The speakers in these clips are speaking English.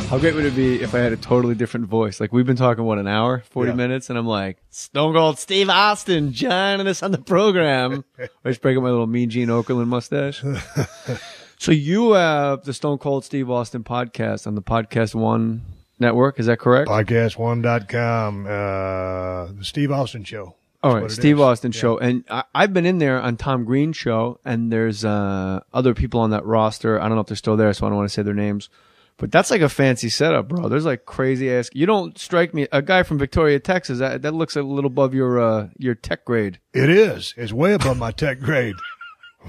How great would it be if I had a totally different voice? Like, we've been talking, what, an hour, 40 minutes? And I'm like, Stone Cold Steve Austin joining us on the program. I just break up my little Mean Gene Okerlund mustache. So you have the Stone Cold Steve Austin podcast on the Podcast One network. Is that correct? Podcast1.com. The Steve Austin Show. All right, Steve Austin Show. And I've been in there on Tom Green's show, and there's other people on that roster. I don't know if they're still there, so I don't want to say their names. But that's like a fancy setup, bro. There's like crazy ass. You don't strike me a guy from Victoria, Texas. That looks a little above your tech grade. It is. It's way above my tech grade.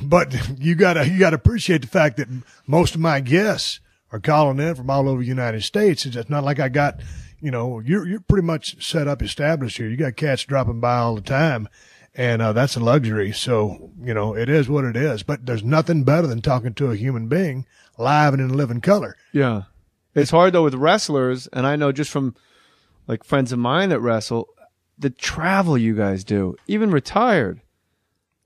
But you gotta appreciate the fact that most of my guests are calling in from all over the United States. It's not like I got, you're pretty much set up, established here. You got cats dropping by all the time, and that's a luxury. So it is what it is. But there's nothing better than talking to a human being live and in living color. Yeah. It's hard though with wrestlers, and I know just from like friends of mine that wrestle, the travel you guys do, even retired.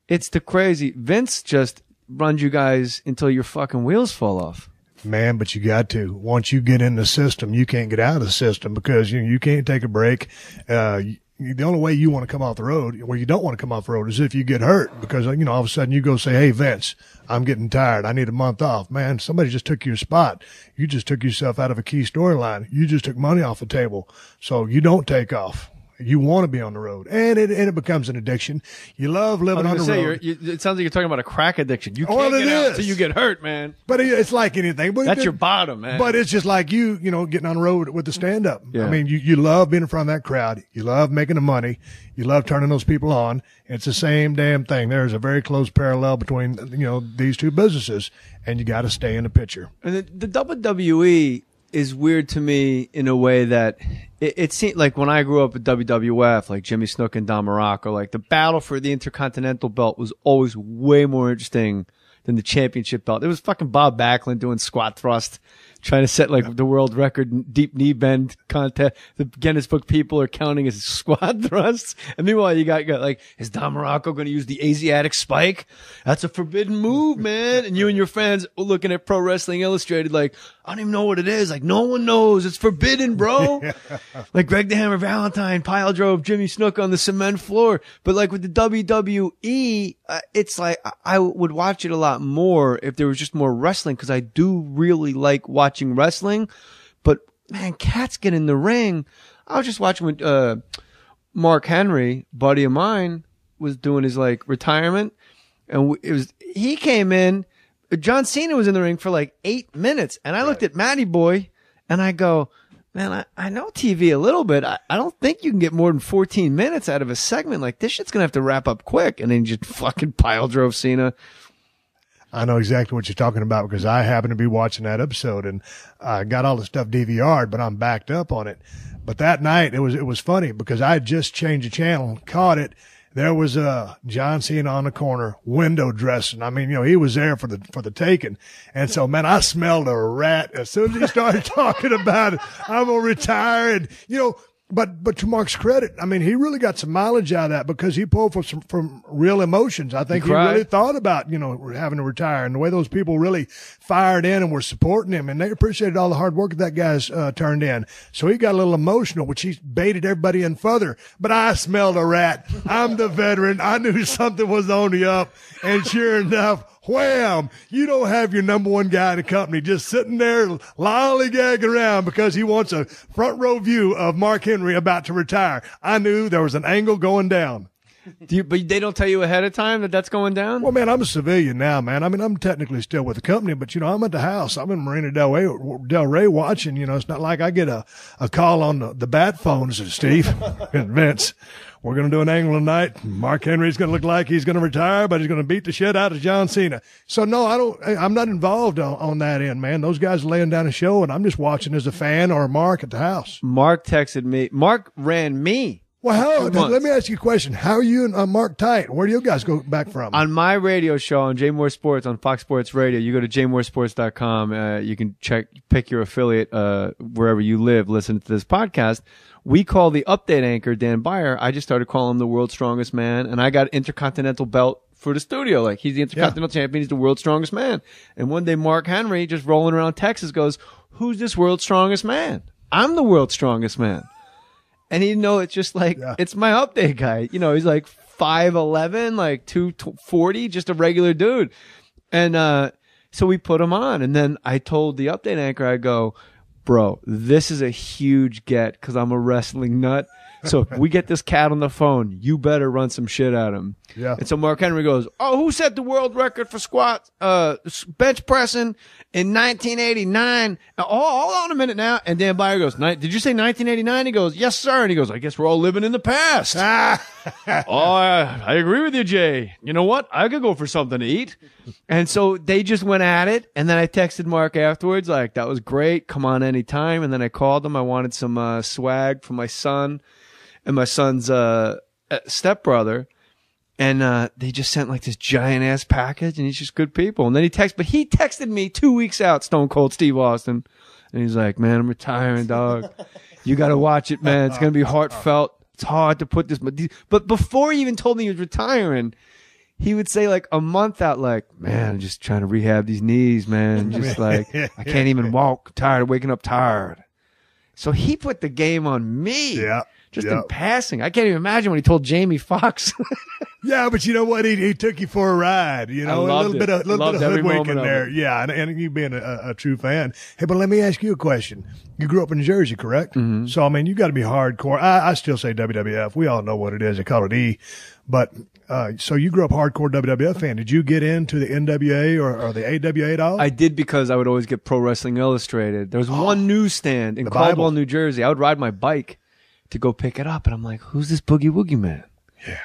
It's the crazy. Vince just runs you guys until your fucking wheels fall off. Man, but you got to. Once you get in the system, you can't get out of the system because you can't take a break. The only way you want to come off the road, where you don't want to come off the road, is if you get hurt because, all of a sudden you go say, hey, Vince, I'm getting tired. I need a month off. Man, somebody just took your spot. You just took yourself out of a key storyline. You just took money off the table. So you don't take off. You want to be on the road, and it becomes an addiction. You love living on the road. It sounds like you're talking about a crack addiction. You can't get out until you get hurt, man. But it's like anything. That's your bottom, man. But it's just like you getting on the road with the stand-up. Yeah. I mean, you love being in front of that crowd. You love making the money. You love turning those people on. It's the same damn thing. There's a very close parallel between these two businesses, and you got to stay in the picture. And the WWE is weird to me in a way that it seemed like when I grew up at WWF, like Jimmy Snuka and Don Morocco, like the battle for the Intercontinental belt was always way more interesting than the championship belt. It was fucking Bob Backlund doing squat thrust, trying to set like the world record in deep knee bend contest. The Guinness Book people are counting his squat thrusts. And meanwhile, you got like, is Don Morocco going to use the Asiatic spike? That's a forbidden move, man. And you and your friends looking at Pro Wrestling Illustrated like, I don't even know what it is. Like, no one knows. It's forbidden, bro. Like Greg the Hammer Valentine pile drove Jimmy Snuka on the cement floor. But like with the WWE, it's like I would watch it a lot more if there was just more wrestling, because I do really like watching wrestling. But man, cats get in the ring. I was just watching when Mark Henry, buddy of mine, was doing his like retirement, and he came in. John Cena was in the ring for like 8 minutes, and I looked at Matty Boy, and I go, man, I know TV a little bit. I don't think you can get more than 14 minutes out of a segment. Like, this shit's gonna have to wrap up quick. And then just fucking pile drove Cena. I know exactly what you're talking about because I happen to be watching that episode, and I got all the stuff DVR'd, but I'm backed up on it. But that night, it was funny because I had just changed the channel, caught it. There was John Cena on the corner, window dressing. I mean, he was there for the taking. And so, man, I smelled a rat as soon as he started talking about it. I'm gonna retire, and But to Mark's credit, I mean, he really got some mileage out of that because he pulled from real emotions. I think he really thought about, having to retire, and the way those people really fired in and were supporting him, and they appreciated all the hard work that guy's turned in. So he got a little emotional, which he baited everybody in further. But I smelled a rat. I'm the veteran. I knew something was on the up, and sure enough, wham! You don't have your number one guy in the company just sitting there lollygagging around because he wants a front row view of Mark Henry about to retire. I knew there was an angle going down. But they don't tell you ahead of time that that's going down? Well, man, I'm a civilian now, man. I mean, I'm technically still with the company, but, I'm at the house. I'm in Marina Del Rey watching. It's not like I get a call on the bat phone and says, Steve and Vince, we're going to do an angle tonight. Mark Henry's going to look like he's going to retire, but he's going to beat the shit out of John Cena. So, no, I'm not involved on that end, man. Those guys are laying down a show, and I'm just watching as a fan or a Mark at the house. Mark texted me. Mark ran me. Well, let me ask you a question. How are you and Mark tight? Where do you guys go back from? On my radio show on J Mohr Sports on Fox Sports Radio, you go to jmohrsports.com. You can pick your affiliate wherever you live, listen to this podcast. We call the update anchor Dan Beyer. I just started calling him the world's strongest man, and I got Intercontinental belt for the studio. Like, he's the Intercontinental Champion. He's the world's strongest man. And one day, Mark Henry, just rolling around Texas, goes, who's this world's strongest man? I'm the world's strongest man. And he know it's just like, it's my update guy. You know, he's like 5'11", like 240, just a regular dude. And so we put him on. And then I told the update anchor, I go, bro, this is a huge get because I'm a wrestling nut. So if we get this cat on the phone, you better run some shit at him. Yeah. And so Mark Henry goes, oh, who set the world record for squat, bench pressing in 1989? Oh, hold on a minute now. And Dan Byer goes, did you say 1989? He goes, yes, sir. And he goes, I guess we're all living in the past. Oh, I agree with you, Jay. You know what? I could go for something to eat. And so they just went at it. And then I texted Mark afterwards, like, that was great. Come on anytime. And then I called him. I wanted some swag for my son and my son's stepbrother. And they just sent like this giant ass package, and he's just good people. And then he texted me 2 weeks out, Stone Cold Steve Austin. And he's like, man, I'm retiring, dog. You got to watch it, man. It's going to be heartfelt. It's hard to put this. But before he even told me he was retiring, he would say like a month out, like, man, I'm just trying to rehab these knees, man. Just like, I can't even walk. I'm tired of waking up tired. So he put the game on me. Yeah. Just in passing. I can't even imagine when he told Jamie Foxx. Yeah, but you know what? He took you for a ride, you know, a little bit of hoodwink in there. Yeah, and you being a true fan. Hey, but let me ask you a question. You grew up in Jersey, correct? Mm-hmm. So, I mean, you got to be hardcore. I still say WWF. We all know what it is. They call it E. But so you grew up hardcore WWF fan. Did you get into the NWA or the AWA at all? I did, because I would always get Pro Wrestling Illustrated. There was one newsstand in Caldwell, New Jersey. I would ride my bike to go pick it up, and I'm like, who's this Boogie Woogie man? Yeah.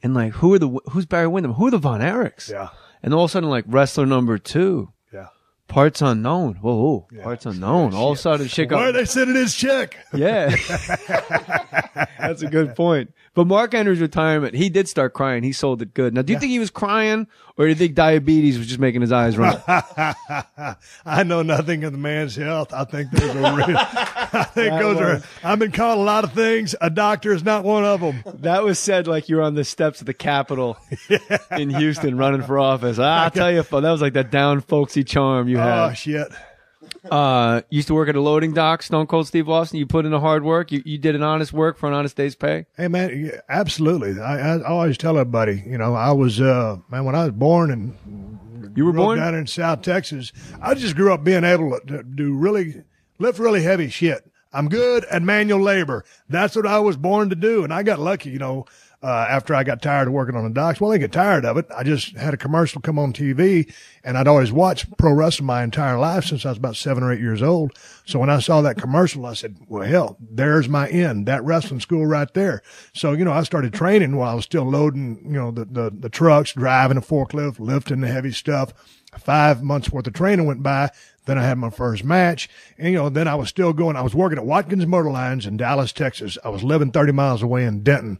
And like, who's Barry Windham? Who are the Von Erichs? Yeah. And all of a sudden, like, wrestler number 2. Yeah. Parts unknown. Whoa. Yeah. Parts unknown. All of a sudden, shit got. Where are they sending his check? Yeah. That's a good point. But Mark Henry's retirement, he did start crying. He sold it good. Now, do you think he was crying, or do you think diabetes was just making his eyes run? I know nothing of the man's health. I think those are real. I've been called a lot of things. A doctor is not one of them. That was said like you were on the steps of the Capitol in Houston running for office. I'll tell you, that was like that down folksy charm you had. Oh, shit. Used to work at a loading dock, Stone Cold Steve Austin. You put in the hard work. You did an honest work for an honest day's pay. Hey, man, yeah, absolutely. I always tell everybody, you know, I was, man, when I was born and you were born down in South Texas, I just grew up being able to lift really heavy shit. I'm good at manual labor. That's what I was born to do. And I got lucky, you know, after I got tired of working on the docks. Well, I didn't get tired of it. I just had a commercial come on TV, and I'd always watched pro wrestling my entire life since I was about 7 or 8 years old. So when I saw that commercial, I said, well, hell, there's my end, that wrestling school right there. So, you know, I started training while I was still loading, you know, the trucks, driving a forklift, lifting the heavy stuff. 5 months worth of training went by. Then I had my first match, and, you know, then I was still going. I was working at Watkins Motor Lines in Dallas, Texas. I was living 30 miles away in Denton,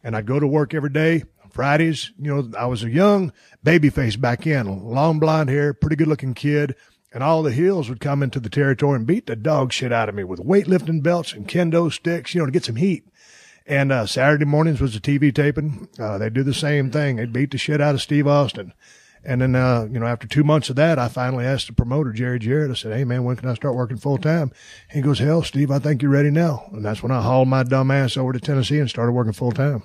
and I'd go to work every day. Fridays, you know, I was a young baby face back in, long blonde hair, pretty good looking kid, and all the heels would come into the territory and beat the dog shit out of me with weightlifting belts and kendo sticks, you know, to get some heat. And Saturday mornings was a TV taping. They'd do the same thing. They'd beat the shit out of Steve Austin. And then, you know, after 2 months of that, I finally asked the promoter, Jerry Jarrett, I said, hey, man, when can I start working full time? He goes, hell, Steve, I think you're ready now. And that's when I hauled my dumb ass over to Tennessee and started working full time.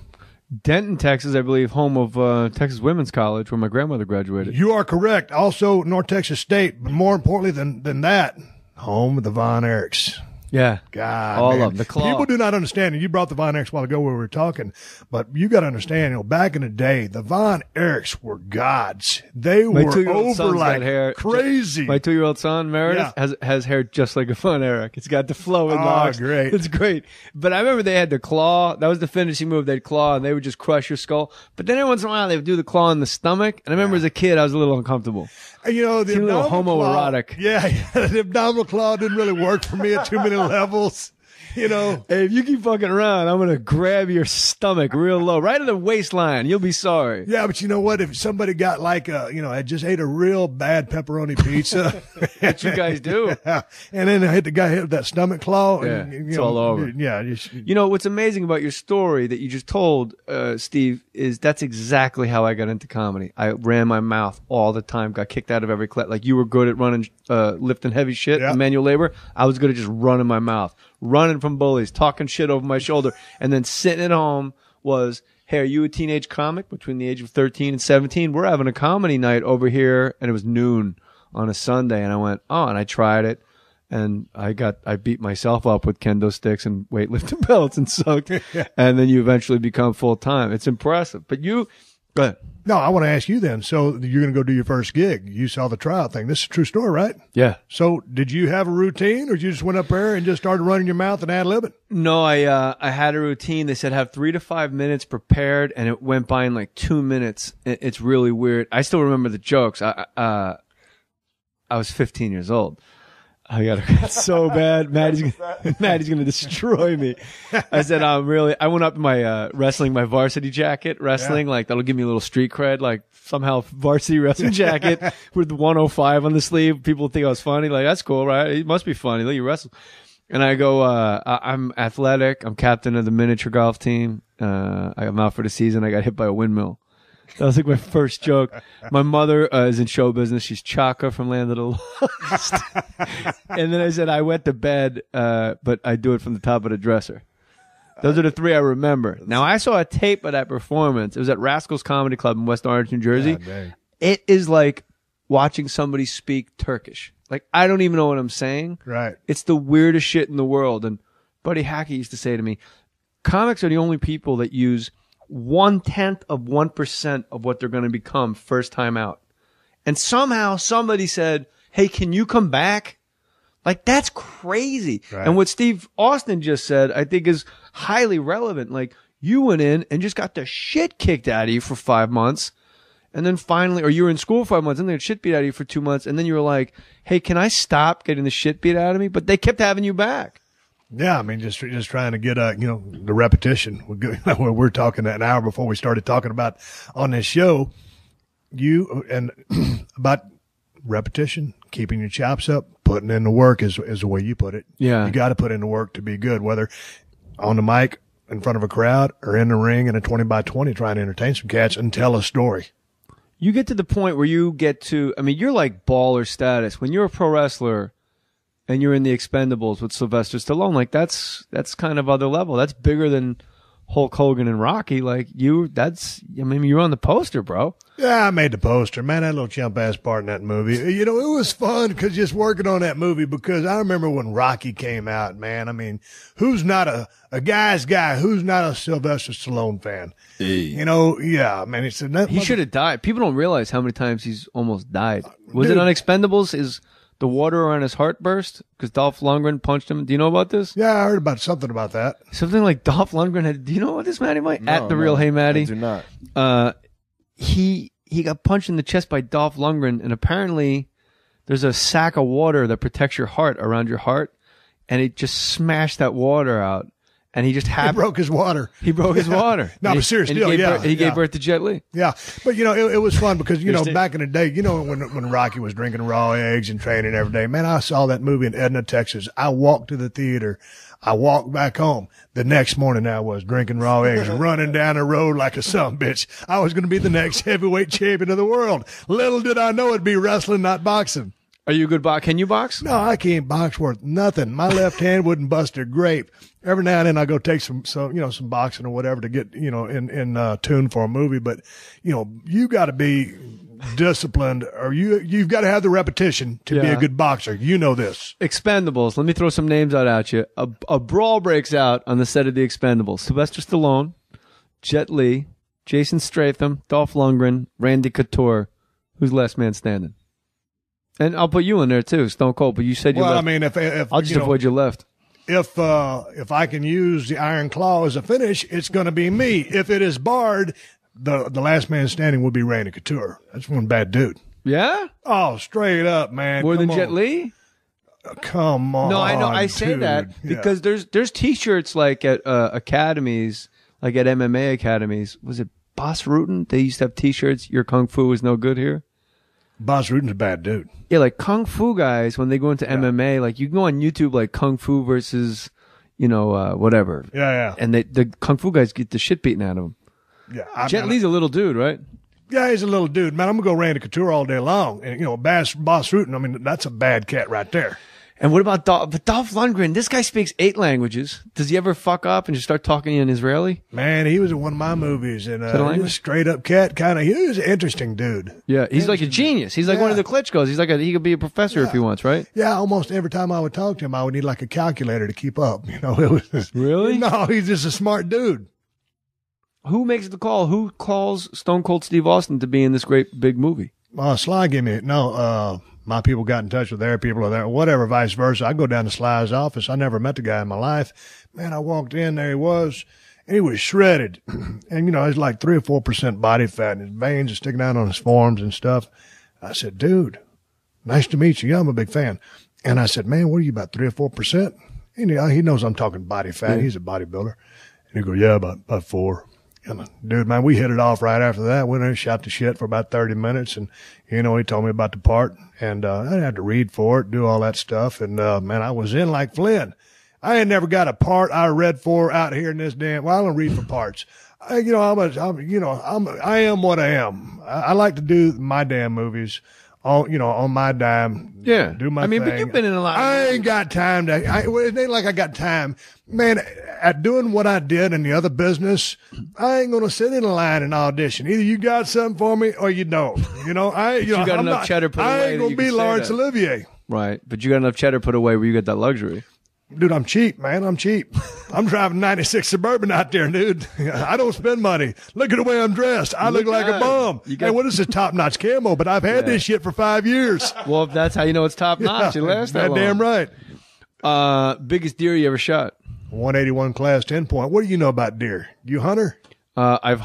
Denton, Texas, I believe, home of Texas Women's College, where my grandmother graduated. You are correct. Also, North Texas State, but more importantly than that, home of the Von Erichs. Yeah. God, all man. of them. The claw. People do not understand, and you brought the Von Erichs a while ago where we were talking, but you got to understand, you know, back in the day, the Von Erichs were gods. They were over like hair, crazy. My 2-year-old son, Meredith, has hair just like a Von Erich. It's got the flowing locks. Great. It's great. But I remember they had the claw. That was the finishing move. They'd claw, and they would just crush your skull. But then every once in a while, they would do the claw in the stomach. And I remember as a kid, I was a little uncomfortable. You know, the abdominal claw, homoerotic. Yeah, the abdominal claw didn't really work for me at too many levels. You know, Hey, if you keep fucking around, I'm gonna grab your stomach real low, right at the waistline. You'll be sorry. yeah, but you know what? If somebody got like I just ate a real bad pepperoni pizza, What you guys do? yeah, and then I hit the guy hit with that stomach claw. Yeah, and, it's all over. Yeah, You know what's amazing about your story that you just told, Steve, is that's exactly how I got into comedy. I ran my mouth all the time, got kicked out of every class. Like you were good at running, lifting heavy shit, Yeah. manual labor. I was good at just running my mouth, running from bullies, talking shit over my shoulder, and then sitting at home was, hey, are you a teenage comic between the age of 13 and 17? We're having a comedy night over here, and it was noon on a Sunday, and I went, oh, and I tried it. And I beat myself up with kendo sticks and weightlifting belts and sucked. And then you eventually become full time. It's impressive. But go ahead. No, I want to ask you then. So you're going to go do your first gig. You saw the tryout thing. This is a true story, right? Yeah. So did you have a routine, or you just went up there and just started running your mouth and ad-libbing? No, I had a routine. They said have 3 to 5 minutes prepared, and it went by in like 2 minutes. It's really weird. I still remember the jokes. I was 15 years old. I got it so bad. Maddie's going to destroy me. I said, I went up in my wrestling, my varsity jacket, wrestling, like that'll give me a little street cred, like somehow varsity wrestling jacket with 105 on the sleeve. People think I was funny. Like, that's cool, right? It must be funny. Look, you wrestle. And I go, I'm athletic. I'm captain of the miniature golf team. I'm out for the season. I got hit by a windmill. That was like my first joke. My mother is in show business. She's Chaka from Land of the Lost. And then I said, I went to bed, but I do it from the top of the dresser. Those are the 3 I remember. Now, I saw a tape of that performance. It was at Rascals Comedy Club in West Orange, New Jersey. It is like watching somebody speak Turkish. Like, I don't even know what I'm saying. Right. It's the weirdest shit in the world. And Buddy Hackey used to say to me, comics are the only people that use 0.1% of what they're going to become first time out. And somehow somebody said, hey, can you come back? Like, that's crazy. Right. And what Steve Austin just said, I think is highly relevant. Like, you went in and just got the shit kicked out of you for 5 months. And then finally, or you were in school 5 months and they had shit beat out of you for 2 months. And then you were like, hey, can I stop getting the shit beat out of me? But they kept having you back. Yeah, I mean, just trying to get the repetition. We're talking an hour before we started talking about on this show, about repetition, keeping your chops up, putting in the work is the way you put it. Yeah, you got to put in the work to be good, whether on the mic in front of a crowd or in the ring in a 20x20 trying to entertain some cats and tell a story. You get to the point where you get to, I mean, you're like baller status when you're a pro wrestler. And you're in the Expendables with Sylvester Stallone. Like, that's kind of other level. That's bigger than Hulk Hogan and Rocky. Like, you're on the poster, bro. Yeah, I made the poster. Man, that little chump ass part in that movie. It was fun because just working on that movie, because I remember when Rocky came out, man. I mean, who's not a guy's guy? Who's not a Sylvester Stallone fan? Hey. Yeah, man. He should have died. People don't realize how many times he's almost died. Was it on Expendables? Is the water around his heart burst because Dolph Lundgren punched him? Do you know about this? Yeah, I heard about something about that. Something like Dolph Lundgren had. Do you know about this, Matty Mike? At the real Hey Matty. I do not. He got punched in the chest by Dolph Lundgren, and apparently there's a sack of water that protects your heart around your heart, and it just smashed that water out. And he just He broke his water. He broke his water. No, but seriously, he gave birth to Jet Li. Yeah, but it was fun because back in the day, when Rocky was drinking raw eggs and training every day, man, I saw that movie in Edna, Texas. I walked to the theater. I walked back home. The next morning, I was drinking raw eggs, running down the road like a sumbitch. I was going to be the next heavyweight champion of the world. Little did I know it'd be wrestling, not boxing. Are you a good boxer? Can you box? No, I can't box worth nothing. My left hand wouldn't bust a grape. Every now and then I go take some boxing or whatever to get, in tune for a movie. But, you got to be disciplined, or you've got to have the repetition to be a good boxer. You know this. Expendables. Let me throw some names out at you. A brawl breaks out on the set of The Expendables. Sylvester Stallone, Jet Li, Jason Statham, Dolph Lundgren, Randy Couture. Who's last man standing? And I'll put you in there too, Stone Cold. But you said you left. Well, I mean, if I'll just avoid your left. If I can use the Iron Claw as a finish, it's going to be me. If it is barred, the last man standing would be Randy Couture. That's one bad dude. Yeah? Oh, straight up, man. More than Jet Li? Come on. No, I know. I say dude. that because there's T-shirts like at academies, like at MMA academies. Was it Boss Rutan? They used to have T-shirts. Your kung fu is no good here. Boss Rutan's a bad dude. Yeah, like kung fu guys when they go into MMA, like you can go on YouTube like kung fu versus, whatever. Yeah. And the kung fu guys get the shit beaten out of them. Yeah. Jet Li's a little dude, right? Yeah, he's a little dude. Man, I'm going to go Randy Couture all day long. And, Boss Rutan, I mean, that's a bad cat right there. And what about Dolph Lundgren? This guy speaks 8 languages. Does he ever fuck up and just start talking in Israeli? Man, he was in one of my movies. And he was a straight up cat kind of. He was an interesting dude. Yeah, he's like a genius. He's like one of the Klitschko's. He's like he could be a professor if he wants, right? Yeah, almost every time I would talk to him, I would need like a calculator to keep up. It was just, really? No, he's just a smart dude. Who makes the call? Who calls Stone Cold Steve Austin to be in this great big movie? Sly gave me my people got in touch with their people or there, whatever, vice versa. I go down to Sly's office. I never met the guy in my life. Man, I walked in, there he was, and he was shredded. And, he's like 3 or 4% body fat, and his veins are sticking out on his forearms and stuff. I said, dude, nice to meet you. Yeah, I'm a big fan. And I said, man, what are you, about 3 or 4%? And he knows I'm talking body fat. He's a bodybuilder. And he go, yeah, about 4. And dude, man, we hit it off right after that. Went in and shot the shit for about 30 minutes. And, he told me about the part. And I had to read for it, do all that stuff. And, man, I was in like Flynn. I ain't never got a part I read for out here in this damn. Well, I don't read for parts. I am what I am. I like to do my damn movies on my dime. Yeah. Do my thing. But you've been in a lot. I ain't got time to, it ain't like I got time. Man, at doing what I did in the other business, I ain't going to sit in a line and audition. Either you got something for me or you don't. You got I'm enough cheddar put away. I ain't going to be Laurence Olivier. Right. But you got enough cheddar put away where you got that luxury. Dude, I'm cheap, man. I'm cheap. I'm driving 96 Suburban out there, dude. I don't spend money. Look at the way I'm dressed. I look like a bum. Hey, what is this top-notch camo? But I've had this shit for 5 years. Well, if that's how you know it's top-notch, it lasts that long. Damn right. Biggest deer you ever shot? 181 class 10 point. What do you know about deer? You hunter? I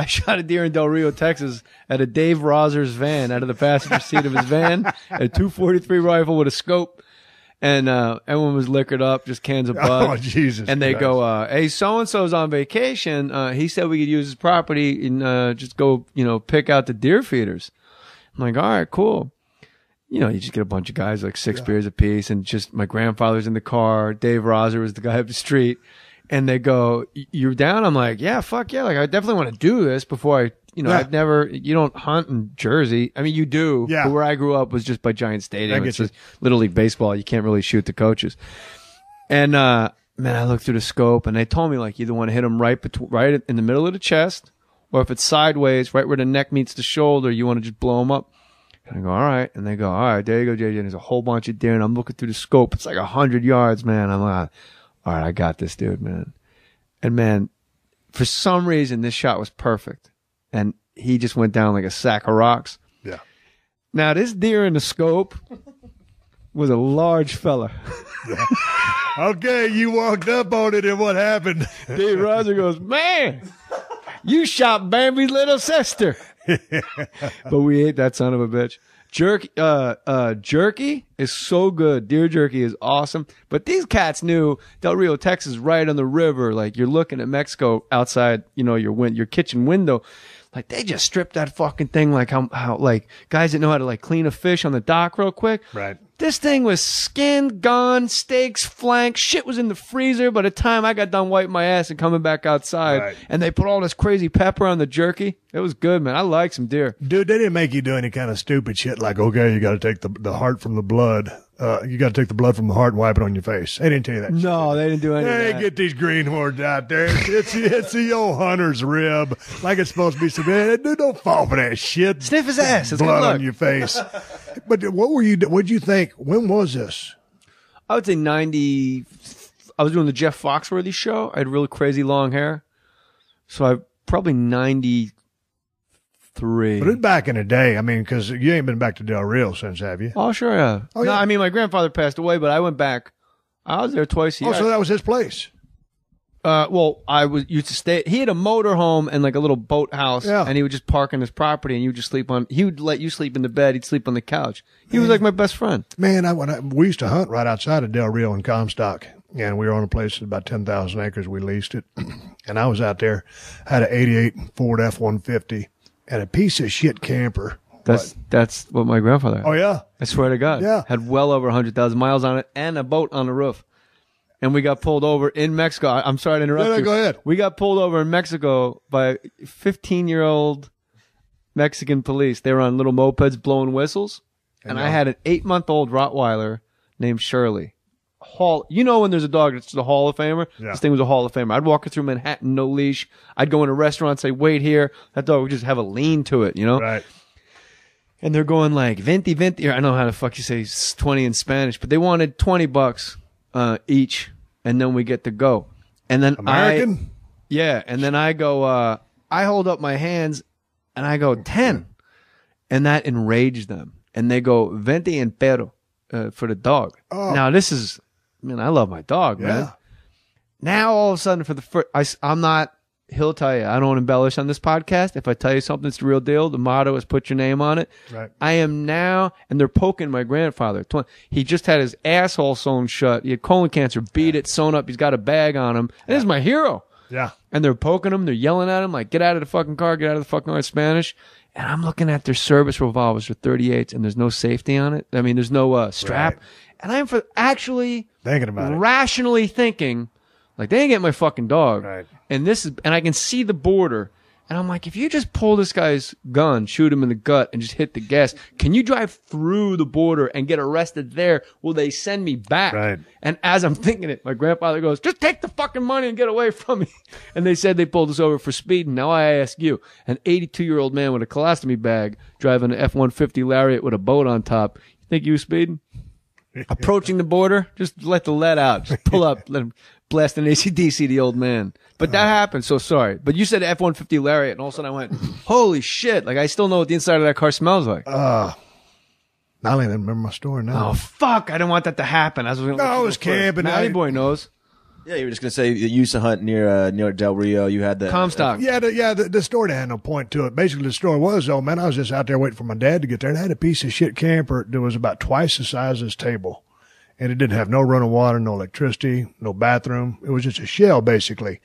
shot a deer in Del Rio, Texas at a Dave Roser's van out of the passenger seat of his van, a .243 rifle with a scope. And everyone was liquored up, just cans of bud. Oh, Jesus. And they Christ. go, hey, so-and-so's on vacation. He said we could use his property and just go, pick out the deer feeders. I'm like, all right, cool. You just get a bunch of guys, like 6 beers apiece, and just my grandfather's in the car. Dave Roser was the guy up the street. And they go, you're down? I'm like, yeah, fuck yeah. Like, I definitely want to do this before you don't hunt in Jersey. I mean, you do. Yeah. But where I grew up was just by Giant Stadium. It's just Little League Baseball. You can't really shoot the coaches. And, man, I looked through the scope and they told me, like, you either want to hit them right in the middle of the chest, or if it's sideways, right where the neck meets the shoulder, you want to just blow them up. And I go, all right. And they go, all right, there you go, JJ. And there's a whole bunch of deer and I'm looking through the scope. It's like 100 yards, man. I'm like, all right, I got this, dude, man. And man, for some reason, this shot was perfect. And he just went down like a sack of rocks. Yeah. Now, this deer in the scope was a large fella. Yeah. Okay, you walked up on it and what happened? Dave Roser goes, man, you shot Bambi's little sister. But we ate that son of a bitch. Jerky is so good. Deer jerky is awesome. But these cats knew Del Rio, Texas, right on the river. Like, you're looking at Mexico outside, your kitchen window. Like, they just stripped that fucking thing like how like guys that know how to like clean a fish on the dock real quick. Right. This thing was skinned, gone, steaks, flank, shit was in the freezer by the time I got done wiping my ass and coming back outside. Right. And they put all this crazy pepper on the jerky. It was good, man. I like some deer. Dude, they didn't make you do any kind of stupid shit like, okay, you got to take the heart from the blood. You got to take the blood from the heart and wipe it on your face. They didn't tell you that. No, shit. They didn't do any of Hey, that. get these greenhorns out there. It's the old hunter's rib, like it's supposed to be. Dude, don't fall for that shit. Sniff his ass. It's blood good luck. on your face. But what'd you think? When was this? I would say 90. I was doing the Jeff Foxworthy show. I had really crazy long hair. So I probably 93. But it's back in the day. I mean, because you ain't been back to Del Rio since, have you? Oh, sure, yeah. Oh, no, yeah. I mean, my grandfather passed away, but I went back. I was there twice a year. Oh, so that was his place. Well, I used to stay. He had a motor home and like a little boat house, and he would just park on his property, and you would just sleep on. He would let you sleep in the bed. He'd sleep on the couch. He was like my best friend. Man, we used to hunt right outside of Del Rio in Comstock, and we were on a place at about 10,000 acres. We leased it, and I was out there, had an '88 Ford F-150 and a piece of shit camper. That's what my grandfather had. Oh yeah, I swear to God. Yeah, had well over 100,000 miles on it and a boat on the roof. And we got pulled over in Mexico. I'm sorry to interrupt you. Go ahead. We got pulled over in Mexico by 15-year-old Mexican police. They were on little mopeds blowing whistles. And I had an 8-month-old Rottweiler named Shirley. You know when there's a dog that's the Hall of Famer? Yeah. This thing was a Hall of Famer. I'd walk her through Manhattan, no leash. I'd go in a restaurant, say, wait here. That dog would just have a lean to it, you know? Right. And they're going like, 20. I know how the fuck you say 20 in Spanish, but they wanted $20 each. And then we get to go. And then American? And then I go, I hold up my hands and I go 10. And that enraged them. And they go 20 en perro for the dog. Oh. Now this is, I love my dog, man. Now all of a sudden for the first, I'm not, he'll tell you, I don't embellish on this podcast. If I tell you something, it's the real deal. The motto is put your name on it. Right. I am now, and they're poking my grandfather. He just had his asshole sewn shut. He had colon cancer, beat it, sewn up. He's got a bag on him. And this is my hero. Yeah. And they're poking him. They're yelling at him like, get out of the fucking car, get out of the fucking car in Spanish. And I'm looking at their service revolvers for 38s, and there's no safety on it. I mean, there's no strap. Right. And I'm actually thinking about it, rationally thinking, like, they ain't getting my fucking dog. Right. And I can see the border. And I'm like, if you just pull this guy's gun, shoot him in the gut, and just hit the gas, can you drive through the border and get arrested there? Will they send me back? Right. And as I'm thinking it, my grandfather goes, just take the fucking money and get away from me. And they said they pulled us over for speeding. Now I ask you, an 82-year-old man with a colostomy bag driving an F-150 Lariat with a boat on top, you think you was speeding? Approaching the border, just let the lead out. Just pull up, let him blast an AC/DC, the old man. But that happened, so sorry. But you said F-150 Lariat, and all of a sudden I went, holy shit. Like, I still know what the inside of that car smells like. I don't even remember my story now. Oh, fuck. I didn't want that to happen. I was camping. Matty Boy knows. Yeah, you were just going to say you used to hunt near Del Rio. You had the Comstock. The story had no point to it. Basically, the story was, I was just out there waiting for my dad to get there, and I had a piece of shit camper that was about twice the size of this table. And it didn't have no running water, no electricity, no bathroom. It was just a shell, basically.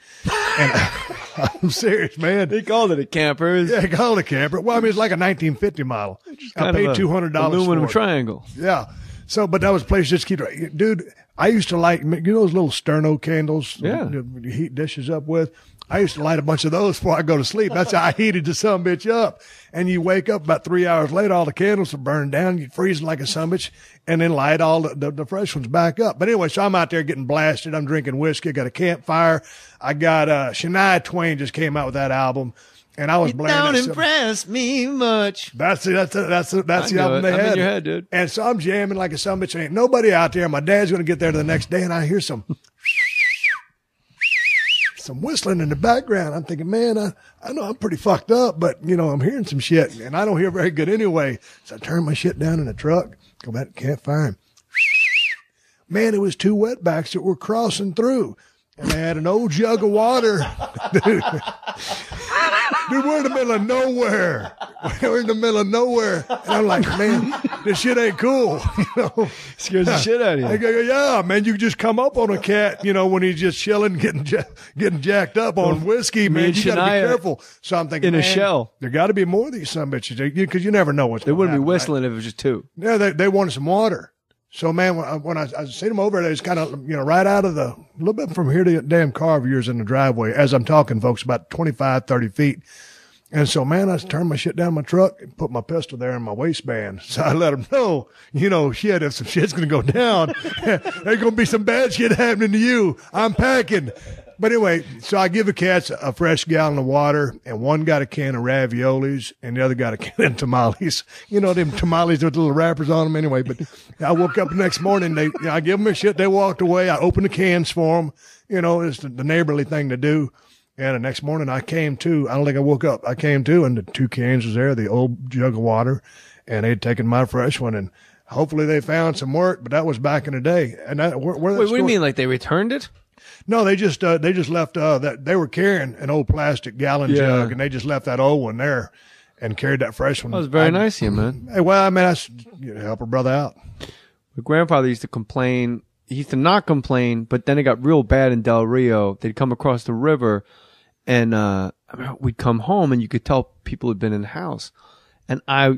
And I'm serious, man. They called it a camper. Yeah, they called it a camper. Well, I mean, it's like a 1950 model. I paid $200 aluminum for it. triangle. Yeah. So, but that was a place just keep, dude, I used to light, those little sterno candles you heat dishes up with? I used to light a bunch of those before I go to sleep. That's how I heated the sumbitch up. And you wake up about 3 hours later, all the candles are burned down. You freeze like a sumbitch and then light all the fresh ones back up. But anyway, so I'm out there getting blasted. I'm drinking whiskey. I got a campfire. I got, Shania Twain just came out with that album. And I was blaring. You don't impress me much. That's the album they had. I'm in your head, dude. And so I'm jamming like a sumbitch. Ain't nobody out there. My dad's going to get there the next day and I hear some whistling in the background. I'm thinking, man, I know I'm pretty fucked up, but I'm hearing some shit and I don't hear very good anyway. So I turn my shit down in the truck, go back to the campfire. Man, it was two wetbacks that were crossing through and they had an old jug of water. Dude, we're in the middle of nowhere. We're in the middle of nowhere. And I'm like, man, this shit ain't cool. Scares the shit out of you. I go, yeah, man, you just come up on a cat, when he's just chilling, getting jacked up on whiskey, man. You got to be careful. So I'm thinking, in a shell. There got to be more of these sumbitches because you never know what's going to happen. They wouldn't be whistling if it was just two. Yeah, they wanted some water. So, man, when I seen them over there, it's kind of, right out of a little bit from here to the damn car of yours in the driveway. As I'm talking, folks, about 25, 30 feet. And so, man, I turned my shit down my truck and put my pistol there in my waistband. So I let them know, shit, if some shit's going to go down, there's going to be some bad shit happening to you. I'm packing. But anyway, so I give the cats a fresh gallon of water, and one got a can of raviolis, and the other got a can of tamales. Them tamales with little wrappers on them anyway. But I woke up the next morning, I give them their shit, they walked away. I opened the cans for them. It's the neighborly thing to do. And the next morning I came to, I don't think I woke up. I came to, and the two cans was there, the old jug of water, and they'd taken my fresh one, and hopefully they found some work, but that was back in the day. And where Wait, what do you mean? Like they returned it? No, they just left that they were carrying an old plastic gallon jug, and they just left that old one there and carried that fresh one. That was very nice of you, man. Hey, well, I mean, that's help a brother out. My grandfather used to complain. He used to not complain, but then it got real bad in Del Rio. They'd come across the river, and we'd come home, and you could tell people had been in the house. And I,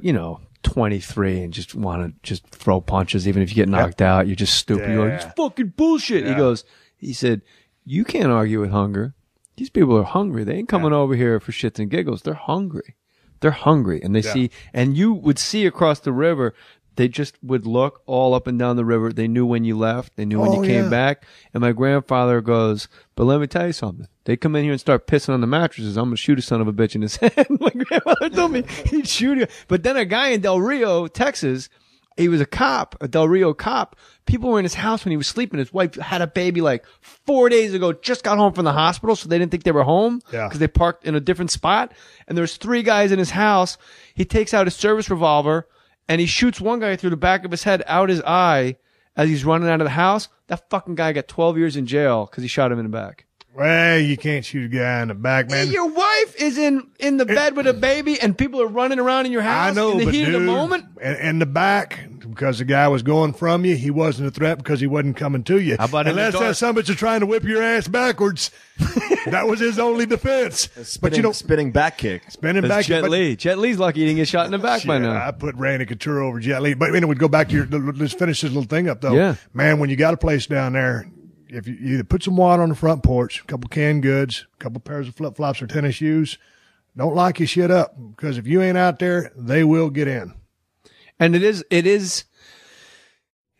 23, and just want to just throw punches, even if you get knocked out. You're just stupid. You're like, it's fucking bullshit. Yeah. He said, you can't argue with hunger. These people are hungry. They ain't coming over here for shits and giggles. They're hungry. They're hungry. And they see, and you would see across the river, they just would look all up and down the river. They knew when you left. They knew when you came back. And my grandfather goes, but let me tell you something. They come in here and start pissing on the mattresses. I'm going to shoot a son of a bitch in his head. My grandfather told me he'd shoot you. But then a guy in Del Rio, Texas, he was a cop, a Del Rio cop. People were in his house when he was sleeping. His wife had a baby like 4 days ago, just got home from the hospital, so they didn't think they were home because they parked in a different spot. And there's 3 guys in his house. He takes out his service revolver, and he shoots one guy through the back of his head, out his eye, as he's running out of the house. That fucking guy got 12 years in jail because he shot him in the back. Well, you can't shoot a guy in the back, man. Hey, your wife is in the bed with a baby, and people are running around in your house I know, in the but heat dude, of the moment. In the back, because the guy was going from you, he wasn't a threat because he wasn't coming to you. How about unless that somebody is trying to whip your ass backwards? That was his only defense. Spinning back kick. Spinning back Jet kick. Li. Jet Li's lucky he didn't get shot in the back by now. I put Randy Couture over Jet Li. But we'd go back to let's finish this little thing up, though. Yeah. Man, when you got a place down there, if you either put some water on the front porch, a couple canned goods, a couple pairs of flip-flops or tennis shoes, don't lock your shit up, because if you ain't out there, they will get in. And it is.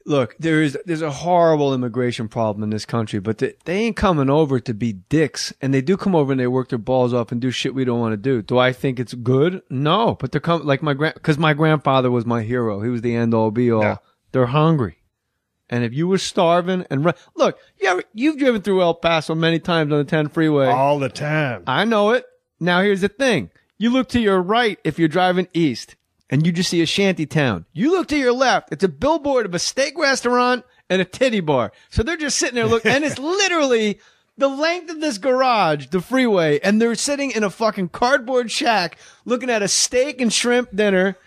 Look, there's a horrible immigration problem in this country, but they ain't coming over to be dicks. And they do come over and they work their balls off and do shit we don't want to do. Do I think it's good? No, but they're coming like because my grandfather was my hero. He was the end all be all. Yeah. They're hungry. And if you were starving and look, you've driven through El Paso many times on the 10 freeway. All the time. I know it. Now here's the thing. You look to your right if you're driving east and you just see a shanty town. You look to your left. It's a billboard of a steak restaurant and a titty bar. So they're just sitting there looking, and it's literally the length of this garage, the freeway, and they're sitting in a fucking cardboard shack looking at a steak and shrimp dinner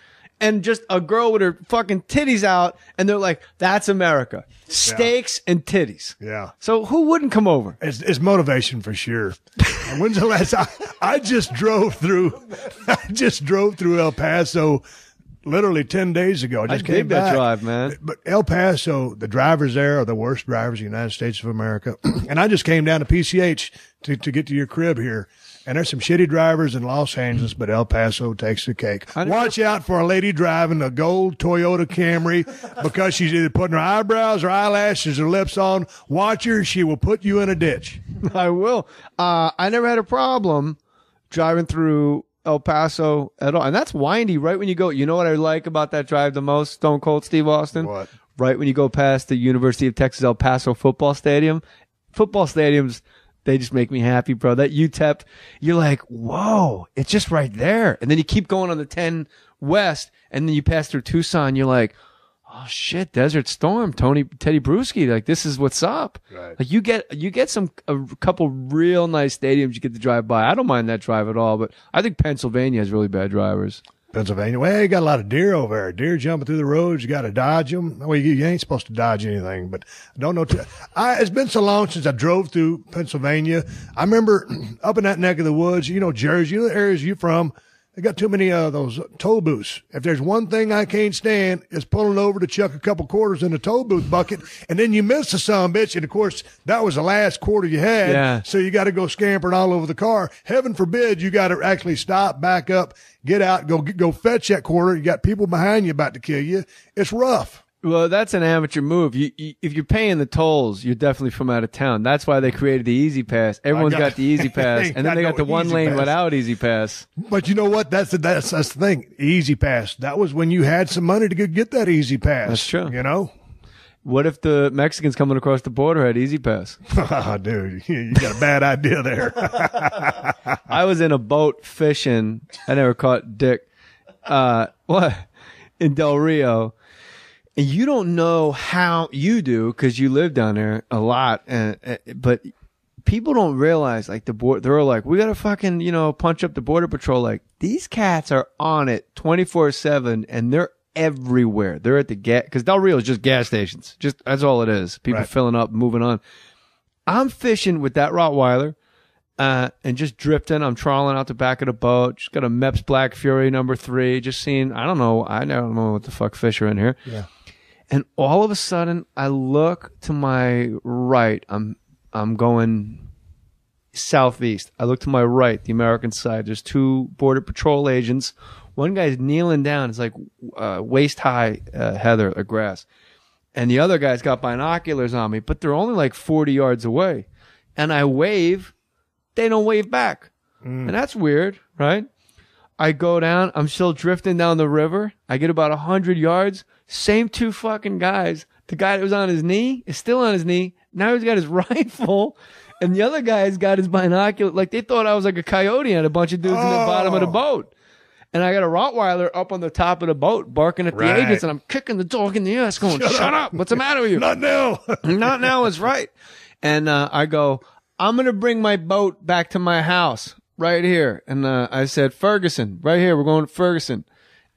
and just a girl with her fucking titties out, and they're like, that's America. Steaks and titties. Yeah. So who wouldn't come over? It's motivation for sure. And when's the last time? I just drove through El Paso literally 10 days ago. I just came back. That drive, man. But El Paso, the drivers there are the worst drivers in the United States of America. And I just came down to PCH to get to your crib here. And there's some shitty drivers in Los Angeles, but El Paso takes the cake. Watch out for a lady driving a gold Toyota Camry because she's either putting her eyebrows or eyelashes or lips on. Watch her. She will put you in a ditch. I will. I never had a problem driving through El Paso at all. And that's windy right when you go. You know what I like about that drive the most, Stone Cold Steve Austin? What? Right when you go past the University of Texas El Paso football stadium. Football stadiums, they just make me happy, bro. That UTEP, you're like, whoa, it's just right there. And then you keep going on the 10 West, and then you pass through Tucson. You're like, oh shit, Desert Storm, Teddy Bruschi. Like, this is what's up. Right. Like, you get a couple real nice stadiums you get to drive by. I don't mind that drive at all, but I think Pennsylvania has really bad drivers. Pennsylvania. Well, you got a lot of deer over there. Deer jumping through the roads. You got to dodge them. Well, you ain't supposed to dodge anything, but I don't know. It's been so long since I drove through Pennsylvania. I remember up in that neck of the woods, Jersey, the areas you're from, they got too many of those toll booths. If there's one thing I can't stand, is pulling over to chuck a couple quarters in the toll booth bucket, and then you miss the son of a bitch, and of course, that was the last quarter you had, yeah. So you got to go scampering all over the car. Heaven forbid you got to actually stop, back up, get out, go fetch that quarter. You got people behind you about to kill you. It's rough. Well, that's an amateur move. If you're paying the tolls, you're definitely from out of town. That's why they created the Easy Pass. Everyone's got the Easy Pass, and then they got the one lane without Easy Pass. But you know what? That's the thing. Easy Pass. That was when you had some money to get that Easy Pass. That's true. What if the Mexicans coming across the border had Easy Pass? Oh, dude, you got a bad idea there. I was in a boat fishing. I never caught dick. In Del Rio. And you don't know how you do because you live down there a lot. But people don't realize, like, they're like, we got to fucking, punch up the Border Patrol. Like, these cats are on it 24/7 and they're everywhere. They're at the because Del Rio is just gas stations. Just, that's all it is. People filling up, moving on. I'm fishing with that Rottweiler. And just drifting. I'm trawling out the back of the boat. Just got a Mepps Black Fury #3. Just seeing, I don't know what the fuck fish are in here. Yeah. And all of a sudden, I look to my right. I'm going southeast. I look to my right, the American side. There's 2 Border Patrol agents. One guy's kneeling down. It's like waist high heather or grass. And the other guy's got binoculars on me, but they're only like 40 yards away. And I wave. They don't wave back. And that's weird, right? I go down. I'm still drifting down the river. I get about 100 yards. Same 2 fucking guys. The guy that was on his knee is still on his knee. Now he's got his rifle. And the other guy's got his binocular. Like, they thought I was like a coyote and a bunch of dudes in the bottom of the boat. And I got a Rottweiler up on the top of the boat barking at the agents. And I'm kicking the dog in the ass going, shut up. What's the matter with you? Not now. Not now is right. And I go, I'm going to bring my boat back to my house right here. And I said, Ferguson, right here. We're going to Ferguson.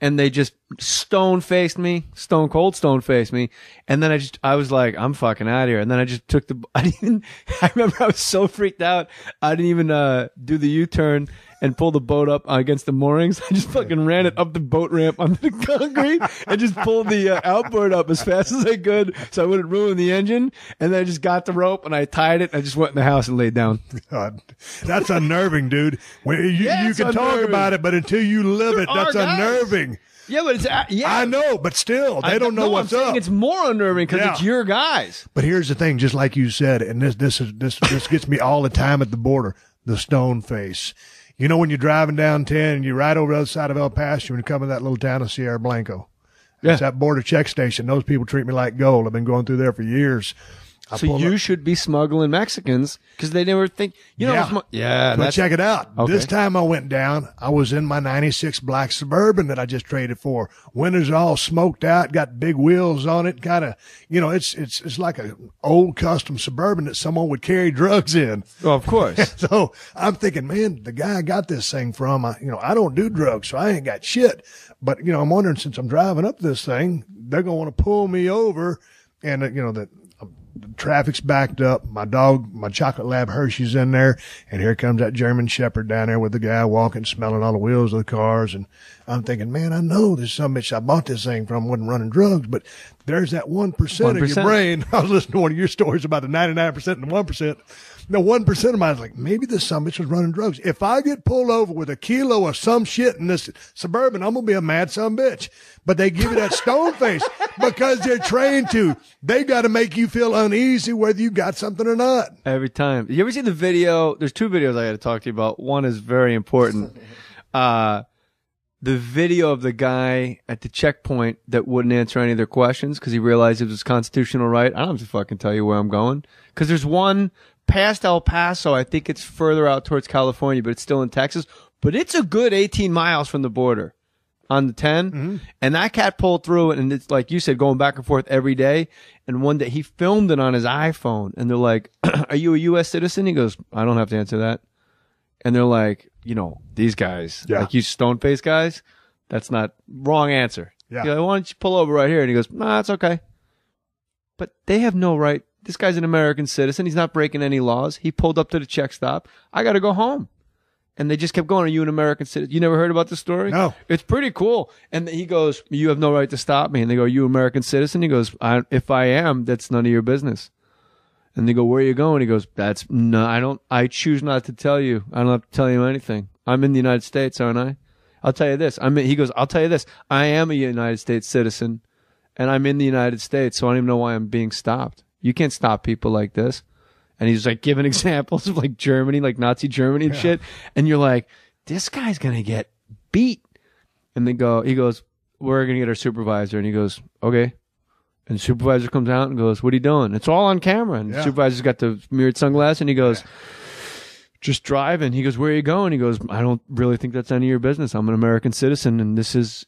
And they just stone cold stone faced me. And then I was like, I'm fucking out of here. And then I just took I remember I was so freaked out. I didn't even do the U-turn and pull the boat up against the moorings. I just fucking ran it up the boat ramp onto the concrete and just pulled the outboard up as fast as I could so I wouldn't ruin the engine. And then I just got the rope and I tied it and I just went in the house and laid down. God, that's unnerving, dude. You can talk about it, but until you live it, that's unnerving. Yeah, but it's I know, but still, they don't know what's up. It's more unnerving because it's your guys. But here's the thing, just like you said, and this gets me all the time at the border: the stone face. You know, when you're driving down 10 and you ride over the other side of El Paso and you come to that little town of Sierra Blanco. Yeah. It's that border check station. Those people treat me like gold. I've been going through there for years. So you should be smuggling Mexicans because they never think, But check it out. Okay. This time I went down, I was in my 96 black Suburban that I just traded for. Windows all smoked out, got big wheels on it, kind of, it's like an old custom Suburban that someone would carry drugs in. Well, of course. So I'm thinking, man, the guy I got this thing from, I don't do drugs, so I ain't got shit. But, I'm wondering, since I'm driving up this thing, they're going to want to pull me over and, the traffic's backed up. My dog, my chocolate lab Hershey's in there. And here comes that German Shepherd down there with the guy walking, smelling all the wheels of the cars. And I'm thinking, man, I know there's some bitch I bought this thing from wasn't running drugs, but there's that 1% of your brain. I was listening to one of your stories about the 99% and the 1%. The 1% of mine is like, maybe this some bitch was running drugs. If I get pulled over with a kilo of some shit in this Suburban, I'm going to be a mad son bitch. But they give you that stone face because they're trained to. They got to make you feel uneasy whether you got something or not. Every time. You ever see the video? There's 2 videos I got to talk to you about. One is very important. The video of the guy at the checkpoint that wouldn't answer any of their questions because he realized it was his constitutional right. I don't have to fucking tell you where I'm going because there's one past El Paso. I think it's further out towards California, but it's still in Texas. But it's a good 18 miles from the border on the 10. Mm-hmm. And that cat pulled through it. And it's like you said, going back and forth every day. And one day he filmed it on his iPhone. And they're like, are you a U.S. citizen? He goes, I don't have to answer that. And they're like, these guys, like you stone-faced guys, that's not wrong answer. Yeah. Like, why don't you pull over right here? And he goes, nah, it's okay. But they have no right. This guy's an American citizen. He's not breaking any laws. He pulled up to the check stop. I got to go home. And they just kept going, are you an American citizen? You never heard about this story? No. It's pretty cool. And he goes, you have no right to stop me. And they go, are you an American citizen? He goes, if I am, that's none of your business. And they go, where are you going? He goes, I choose not to tell you. I don't have to tell you anything. I'm in the United States, aren't I? I'll tell you this. He goes, I'll tell you this. I am a United States citizen and I'm in the United States. So I don't even know why I'm being stopped. You can't stop people like this. And he's like giving examples of like Germany, like Nazi Germany and shit. And you're like, this guy's going to get beat. And he goes, we're going to get our supervisor. And he goes, okay. And the supervisor comes out and goes, what are you doing? It's all on camera. And the supervisor's got the mirrored sunglasses and he goes, just driving. He goes, "Where are you going?" He goes, "I don't really think that's any of your business. I'm an American citizen, and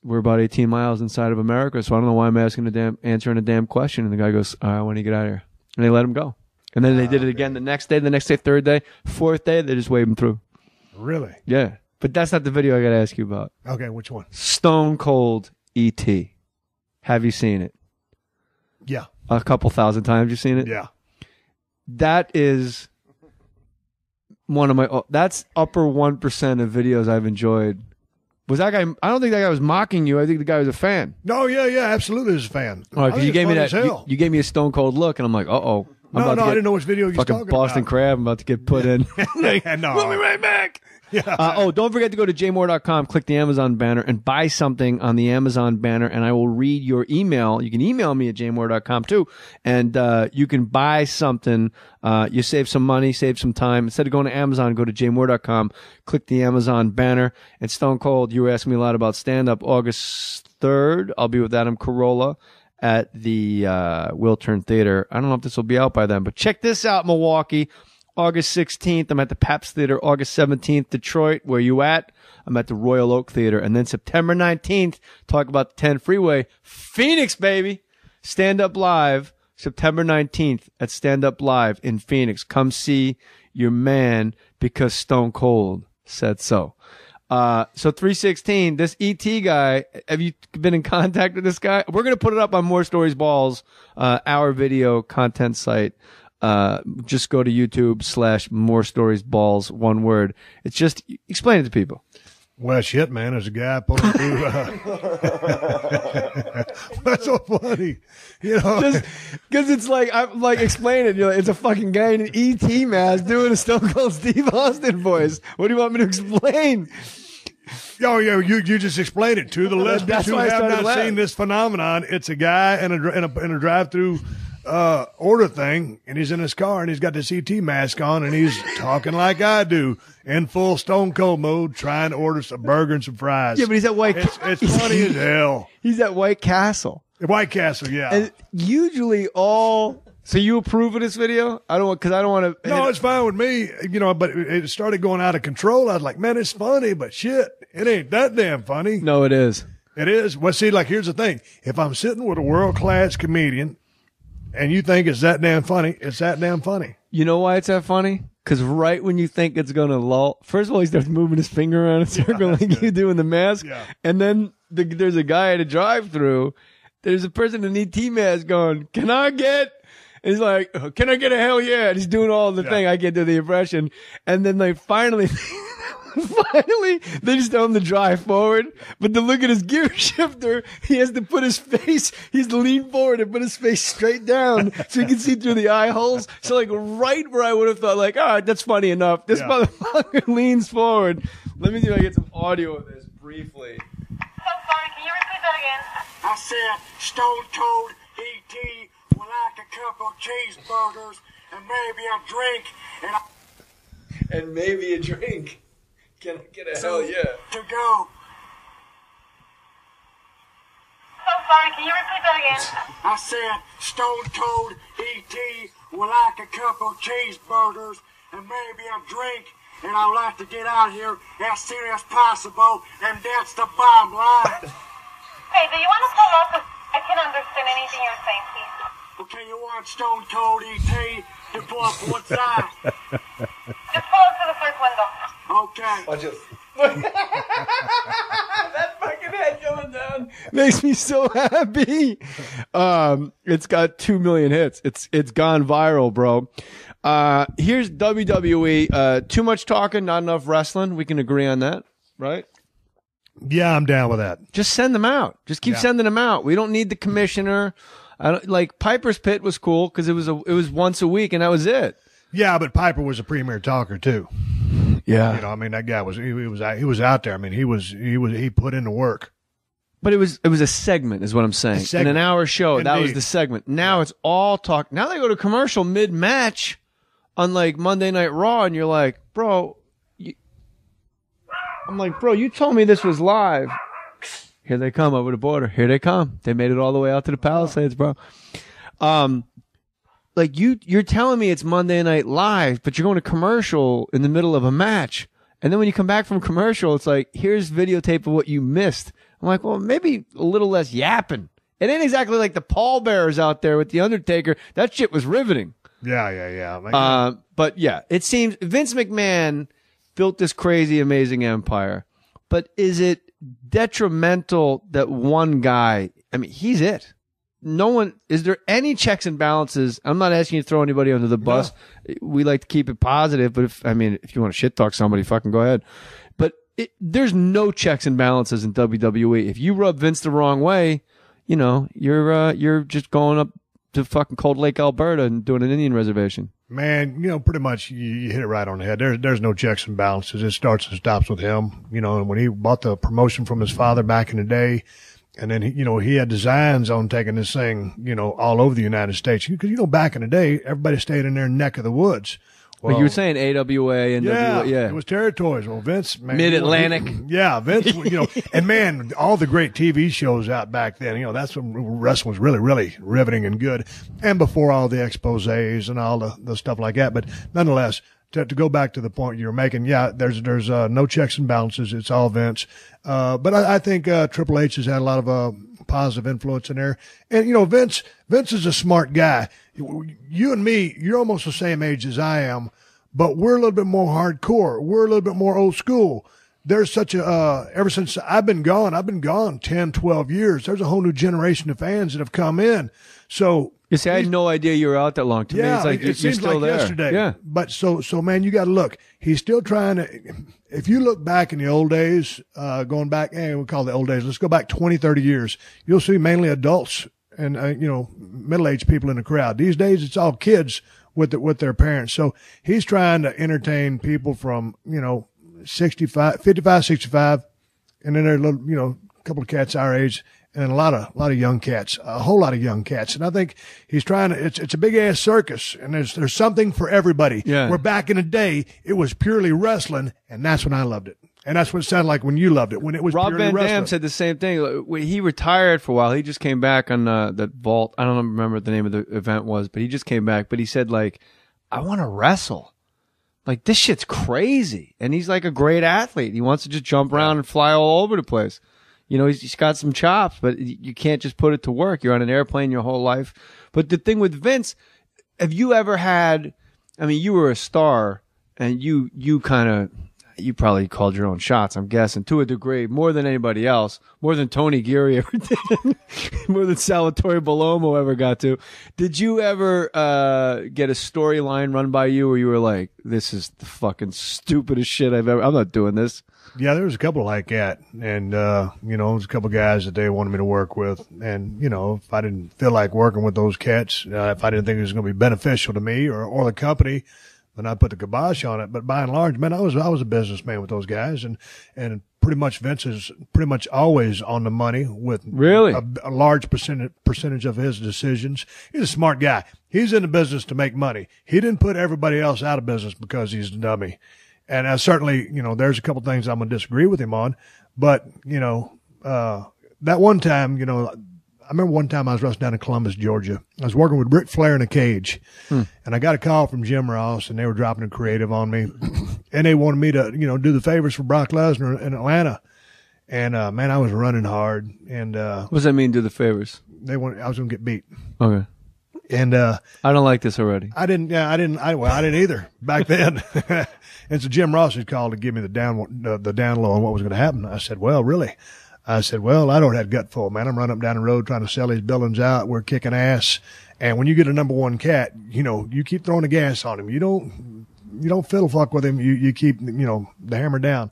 we're about 18 miles inside of America, so I don't know why I'm answering a damn question." And the guy goes, "All right, when do you get out of here?" And they let him go. And then they did it again the next day, third day, fourth day, they just waved him through. Really? Yeah. But that's not the video I got to ask you about. Okay, which one? Stone Cold E.T. Have you seen it? Yeah. A couple thousand times you've seen it? Yeah. That is one of my, that's upper 1% of videos I've enjoyed. Was that guy, I don't think that guy was mocking you. I think the guy was a fan. No, yeah, absolutely was a fan. All right, because you gave me that, you gave me a Stone Cold look, and I'm like, uh-oh. No, I didn't know which video you were talking about. Fucking Boston Crab, I'm about to get put in. No. We'll be right back. Yeah. Don't forget to go to jmohr.com, click the Amazon banner, and buy something on the Amazon banner, and I will read your email. You can email me at jmohr.com too, and you can buy something. You save some money, save some time. Instead of going to Amazon, go to jmohr.com, click the Amazon banner. And Stone Cold, you were asking me a lot about stand-up. August 3rd, I'll be with Adam Carolla at the Wiltern Theater. I don't know if this will be out by then, but check this out, Milwaukee. August 16th, I'm at the Pabst Theater. August 17th, Detroit. Where you at? I'm at the Royal Oak Theater. And then September 19th, talk about the 10 Freeway. Phoenix, baby. Stand Up Live. September 19th at Stand Up Live in Phoenix. Come see your man because Stone Cold said so. So 316, this ET guy, have you been in contact with this guy? We're going to put it up on More Stories Balls, our video content site. Just go to YouTube / More Stories Balls, one word. It's just, explain it to people. Well, shit, man, there's a guy pulling through. That's so funny. You know, just because it's like, I'm like, explain it. You're like, it's a fucking guy in an ET mask doing a Stone Cold Steve Austin voice. What do you want me to explain? Oh, yeah, you just explained it to the listeners who have not seen this phenomenon. It's a guy in a drive-through order thing, and he's in his car, and he's got this ET mask on, and he's talking like I do, in full Stone Cold mode, trying to order some burger and some fries. Yeah, but he's at White. It's funny as hell. He's at White Castle. White Castle, yeah. And usually all. So you approve of this video? I don't want to. No, it's fine with me, you know. But it started going out of control. I was like, man, it's funny, but shit, it ain't that damn funny. No, it is. It is. Well, see, like here's the thing: if I'm sitting with a world-class comedian, and you think it's that damn funny, it's that damn funny. You know why it's that funny? Because right when you think it's going to lull, first of all, he starts moving his finger around in a circle like you do in the mask. Yeah. And then there's a guy at a drive-thru. There's a person in an ET mask going, "Can I get?" And he's like, "Can I get a hell yeah?" And he's doing all the thing. I can't do the impression. And then like finally, they just tell him to drive forward. But to look at his gear shifter, he has to put his face, he has to lean forward and put his face straight down so he can see through the eye holes. So like right where I would have thought like, all right, that's funny enough. This motherfucker leans forward. Let me see if I get some audio of this briefly. So sorry, can you repeat that again? I said Stone Cold E.T. would like a couple cheeseburgers and maybe a drink And maybe a drink. Can I get a hell yeah? To go. So sorry, can you repeat that again? I said Stone Cold E.T. would like a couple cheeseburgers and maybe a drink, and I'd like to get out of here as soon as possible, and that's the bottom line. Hey, do you want to pull up? I can't understand anything you're saying, please. Okay, you want Stone Cold E.T. to pull up one side? Just pull up to the first window. Okay. Watch this. That fucking head going down makes me so happy. It's got 2 million hits. It's gone viral, bro. Here's WWE. Too much talking, not enough wrestling. We can agree on that, right? Yeah, I'm down with that. Just send them out. Just keep sending them out. We don't need the commissioner. Like Piper's Pit was cool because it was once a week and that was it. Yeah, but Piper was a premier talker too. Yeah, you know, I mean, that guy was he was out there. I mean, he put in the work. But it was a segment, is what I'm saying. In an hour show, Indeed. that was the segment. Now it's all talk. Now they go to commercial mid match on like Monday Night Raw, and you're like, bro. I'm like, bro, you told me this was live. Here they come over the border. Here they come. They made it all the way out to the Palisades, bro. like you're telling me it's Monday Night Live, but you're going to commercial in the middle of a match. And then when you come back from commercial, it's like, here's videotape of what you missed. I'm like, well, maybe a little less yapping. It ain't exactly like the pallbearers out there with The Undertaker. That shit was riveting. Yeah. But yeah, it seems Vince McMahon built this crazy, amazing empire. But is it detrimental that one guy, I mean, he's it. No one, is there any checks and balances? I'm not asking you to throw anybody under the bus. No. We like to keep it positive, but if you want to shit talk somebody, fucking go ahead. But there's no checks and balances in WWE. If you rub Vince the wrong way, you're just going up to fucking Cold Lake, Alberta and doing an Indian reservation. Man, pretty much you hit it right on the head. There's no checks and balances. It starts and stops with him. And when he bought the promotion from his father back in the day, and then he had designs on taking this thing, all over the United States. Because, back in the day, everybody stayed in their neck of the woods. Well, you were saying AWA and yeah, it was territories. Well, Vince, man, Mid-Atlantic. Vince, and man, all the great TV shows out back then, that's when wrestling was really, really riveting and good. And before all the exposés and all the stuff like that. But nonetheless, to go back to the point you were making, yeah, there's no checks and balances. It's all Vince. But I think Triple H has had a lot of positive influence in there. And, Vince is a smart guy. You and me, you're almost the same age as I am, but we're a little bit more hardcore. We're a little bit more old school. There's such ever since I've been gone 10, 12 years, there's a whole new generation of fans that have come in. So, you see, I had no idea you were out that long. To me, it's like it seems still like there. Yesterday. Yeah. But so man, you got to look. He's still trying to. If you look back in the old days, going back, we call it the old days. Let's go back 20, 30 years. You'll see mainly adults and middle-aged people in the crowd. These days, it's all kids with their parents. So he's trying to entertain people from 55, 65, and then there are a couple of cats our age. And a lot of young cats, a whole lot of young cats. And I think he's trying to, it's a big ass circus and there's something for everybody. Yeah. Where back in the day, it was purely wrestling and that's when I loved it. And that's what it sounded like when you loved it, when it was Rob purely Van wrestling. Dam said the same thing. He retired for a while. He just came back on that vault. I don't remember what the name of the event was, but he just came back. But he said, like, I want to wrestle. Like, this shit's crazy. And he's like a great athlete. He wants to just jump around and fly all over the place. He's got some chops, but you can't just put it to work. You're on an airplane your whole life. But the thing with Vince, have you ever had, you were a star and you probably called your own shots, I'm guessing, to a degree, more than anybody else, more than Tony Geary ever did, more than Salvatore Bellomo ever got to. Did you ever get a storyline run by you where you were like, this is the fucking stupidest shit I'm not doing this? Yeah, there was a couple like that. And, there was a couple guys that they wanted me to work with. And, if I didn't feel like working with those cats, if I didn't think it was going to be beneficial to me or the company, then I'd put the kibosh on it. But by and large, man, I was a businessman with those guys. And pretty much Vince is pretty much always on the money with really a large percentage of his decisions. He's a smart guy. He's in the business to make money. He didn't put everybody else out of business because he's a dummy. And certainly, there's a couple things I'm going to disagree with him on. But, that one time, I remember one time I was wrestling down in Columbus, Georgia. I was working with Ric Flair in a cage. And I got a call from Jim Ross, and they were dropping a creative on me. And they wanted me to, do the favors for Brock Lesnar in Atlanta. And, man, I was running hard. And what does that mean, do the favors? I was going to get beat. Okay. And I don't like this already. I didn't either back then. And so Jim Ross had called to give me the down low on what was going to happen. I said, well, really? I said, well, I don't have gut full, man. I'm running up down the road trying to sell these buildings out. We're kicking ass. And when you get a number one cat, you keep throwing the gas on him. You don't fiddle fuck with him. You keep, the hammer down.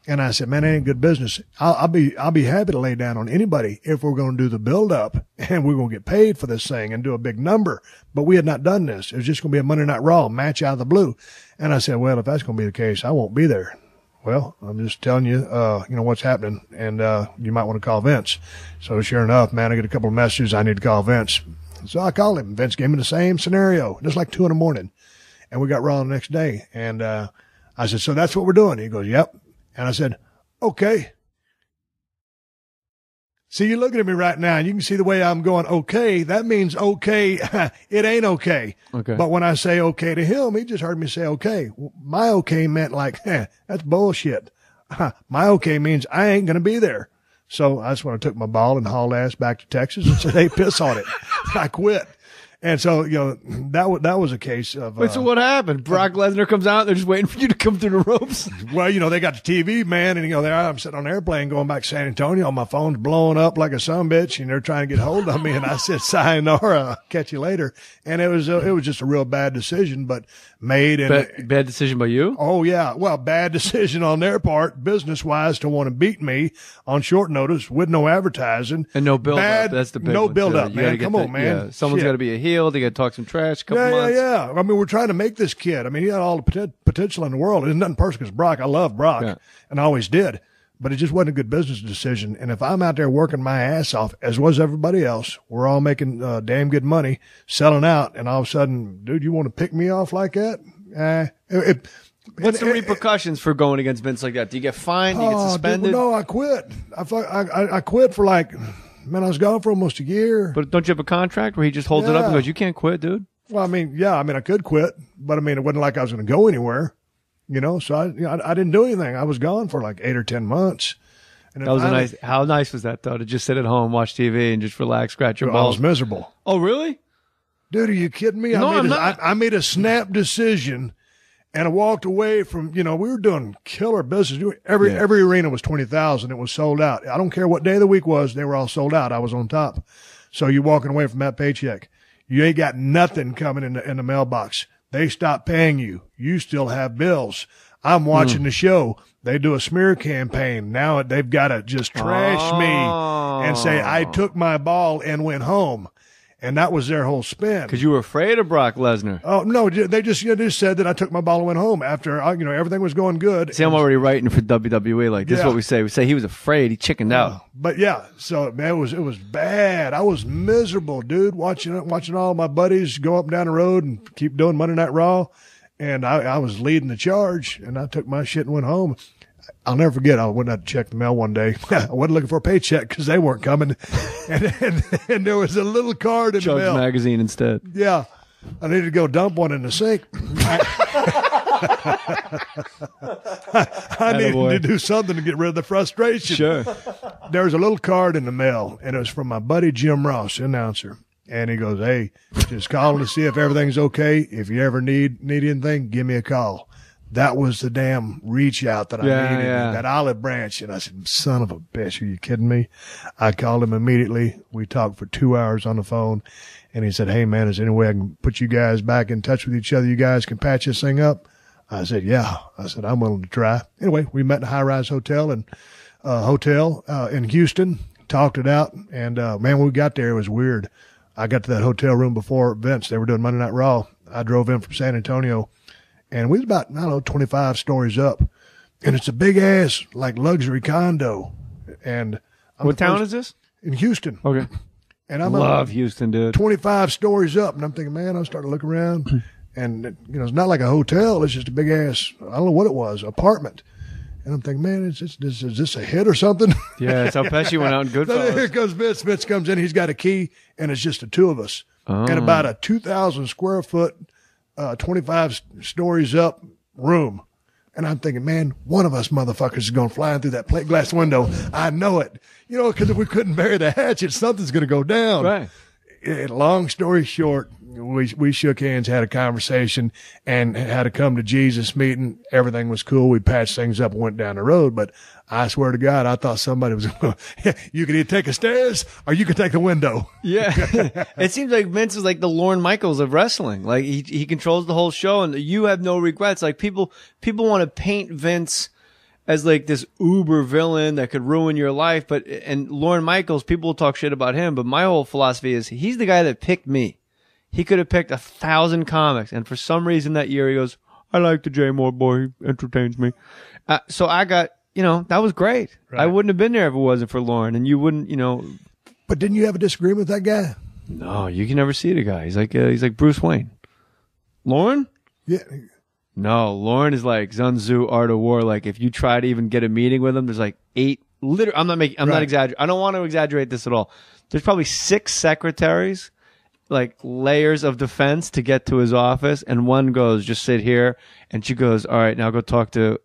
And I said, man, that ain't good business. I'll be happy to lay down on anybody if we're going to do the build up and we're going to get paid for this thing and do a big number. But we had not done this. It was just going to be a Monday Night Raw match out of the blue. And I said, well, if that's going to be the case, I won't be there. Well, I'm just telling you, what's happening. And, you might want to call Vince. So sure enough, man, I get a couple of messages. I need to call Vince. So I called him. Vince gave me the same scenario, just like 2 a.m. And we got Raw the next day. And, I said, so that's what we're doing. He goes, yep. And I said, okay. See, you're looking at me right now, and you can see the way I'm going, okay. That means okay. It ain't okay. Okay. But when I say okay to him, he just heard me say okay. Well, my okay meant like, that's bullshit. My okay means I ain't going to be there. So that's when I took my ball and hauled ass back to Texas and said, hey, piss on it. I quit. And so, that was a case of. Wait, so what happened? Brock Lesnar comes out. They're just waiting for you to come through the ropes. Well, they got the TV, man. And, there I'm sitting on an airplane going back to San Antonio. My phone's blowing up like a sumbitch, and they're trying to get hold of me. And I said, sayonara, I'll catch you later. And it was just a real bad decision, but made. And bad decision by you? Oh, yeah. Well, bad decision on their part, business-wise, to want to beat me on short notice with no advertising. And no build-up. That's the big no one, build-up, too. man. Come on, man. Yeah. Someone's got to be a heel. They got to talk some trash a couple months. Yeah. I mean, we're trying to make this kid. I mean, he had all the potential in the world. There's nothing personal because Brock. I love Brock, and I always did. But it just wasn't a good business decision. And if I'm out there working my ass off, as was everybody else, we're all making damn good money, selling out, and all of a sudden, dude, you want to pick me off like that? What's the repercussions for going against Vince like that? Do you get fined? Do you get suspended? Dude, no, I quit. I quit for I was gone for almost a year. But don't you have a contract where he just holds it up and goes, you can't quit, dude? Well, I could quit, but it wasn't like I was going to go anywhere, so I didn't do anything. I was gone for like 8 or 10 months. And that was how nice was that though, to just sit at home, watch TV and just relax, scratch your balls? I was miserable. Oh, really? Dude, are you kidding me? No, I'm not. I made a snap decision and I walked away from, we were doing killer business. Every arena was 20,000. It was sold out. I don't care what day of the week was. They were all sold out. I was on top. So you're walking away from that paycheck. You ain't got nothing coming in the mailbox. They stop paying you. You still have bills. I'm watching the show. They do a smear campaign. Now they've got to just trash me and say, I took my ball and went home. And that was their whole spin. Because you were afraid of Brock Lesnar. Oh, no, they just said that I took my ball and went home after, everything was going good. See, I'm already writing for WWE. Like, this is what we say. We say he was afraid. He chickened out. But, so, man, it was bad. I was miserable, dude, watching all my buddies go up and down the road and keep doing Monday Night Raw. And I was leading the charge, and I took my shit and went home. I'll never forget, I went out to check the mail one day. I wasn't looking for a paycheck because they weren't coming. And there was a little card in the mail. Magazine instead. Yeah. I needed to go dump one in the sink. I needed to do something to get rid of the frustration. Sure. There was a little card in the mail, and it was from my buddy Jim Ross, announcer. And he goes, hey, just calling to see if everything's okay. If you ever need anything, give me a call. That was the damn reach out that I needed, that olive branch. And I said, son of a bitch, are you kidding me? I called him immediately. We talked for 2 hours on the phone. And he said, hey, man, is there any way I can put you guys back in touch with each other? You guys can patch this thing up? I said, yeah. I said, I'm willing to try. Anyway, we met in a high-rise hotel in Houston, talked it out. And, man, when we got there, it was weird. I got to that hotel room before Vince. They were doing Monday Night Raw. I drove in from San Antonio. And we was about, 25 stories up. And it's a big ass, like, luxury condo. And what town is this? In Houston. Okay. And I love Houston, dude. 25 stories up. And I'm thinking, man, I started to look around. And, it's not like a hotel. It's just a big ass, I don't know what it was, apartment. And I'm thinking, man, is this a hit or something? Yeah, it's how Pesci went out in Goodfellas. Here comes Vince. Vince comes in. He's got a key, and it's just the two of us. Oh. And about a 2,000 square foot, 25 stories up room. And I'm thinking, man, one of us motherfuckers is going to fly in through that plate glass window. I know it. Because if we couldn't bury the hatchet, something's going to go down. Right. Long story short, we shook hands, had a conversation, and had a come to Jesus meeting. Everything was cool. We patched things up and went down the road. But I swear to God, I thought somebody was going to, you can either take the stairs or you can take the window. Yeah. It seems like Vince is like the Lorne Michaels of wrestling. Like he controls the whole show and you have no regrets. Like people want to paint Vince as like this uber villain that could ruin your life. And Lorne Michaels, people will talk shit about him. But my whole philosophy is he's the guy that picked me. He could have picked 1,000 comics. And for some reason that year he goes, I like the J. Mohr boy. He entertains me. So I got, that was great. Right. I wouldn't have been there if it wasn't for Lorne. And you wouldn't, But didn't you have a disagreement with that guy? No, you can never see the guy. He's like Bruce Wayne. Lorne? Yeah. No, Lorne is like Sun Tzu, Art of War. Like if you try to even get a meeting with him, there's like 8 literally, I'm not Right. exaggerating. I don't want to exaggerate this at all. There's probably 6 secretaries, like layers of defense to get to his office. And one goes, just sit here. And she goes, all right, now go talk to,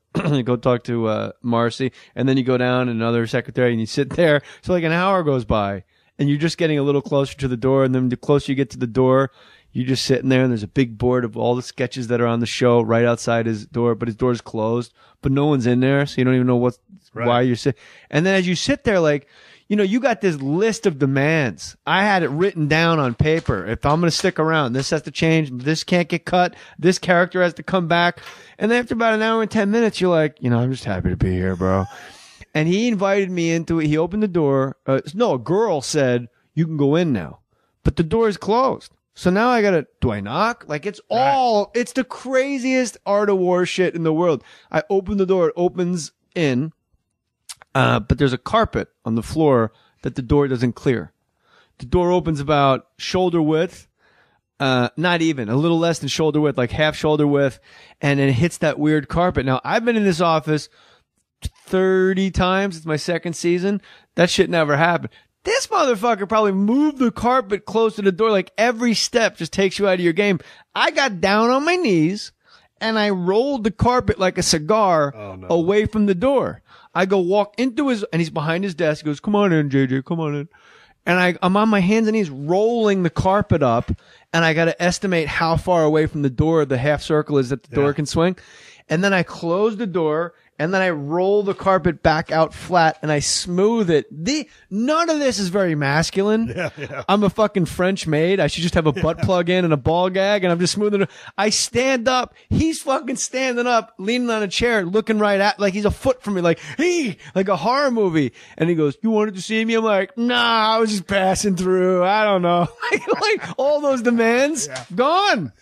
Marcy. And then you go down another secretary and you sit there. So like an hour goes by and you're just getting a little closer to the door. And then the closer you get to the door, you're just sitting there and there's a big board of all the sketches that are on the show right outside his door, but his door's closed, but no one's in there. So you don't even know why you're sitting. And then as you sit there, like, you know, you got this list of demands. I had it written down on paper. If I'm going to stick around, this has to change. This can't get cut. This character has to come back. And then after about an hour and 10 minutes, you're like, you know, I'm just happy to be here, bro. And he invited me into it. He opened the door. No, a girl said, you can go in now. But the door is closed. So now do I knock? Like it's the craziest art of war shit in the world. I open the door. It opens in. But there's a carpet on the floor that the door doesn't clear. The door opens about shoulder width, not even, a little less than shoulder width, like half shoulder width, and then it hits that weird carpet. Now, I've been in this office 30 times. It's my second season. That shit never happened. This motherfucker probably moved the carpet close to the door. Like every step just takes you out of your game. I got down on my knees and I rolled the carpet like a cigar away from the door. I go walk into and he's behind his desk. He goes, come on in, JJ, come on in. And I'm on my hands and knees rolling the carpet up. And I got to estimate how far away from the door the half circle is that the door can swing. And then I close the door and then I roll the carpet back out flat and I smooth it. None of this is very masculine. Yeah. I'm a fucking French maid. I should just have a butt plug in and a ball gag and I'm just smoothing it. I stand up. He's fucking standing up, leaning on a chair, looking right at, like he's a foot from me, like, hey, like a horror movie. And he goes, you wanted to see me? I'm like, nah, I was just passing through. I don't know. like all those demands gone.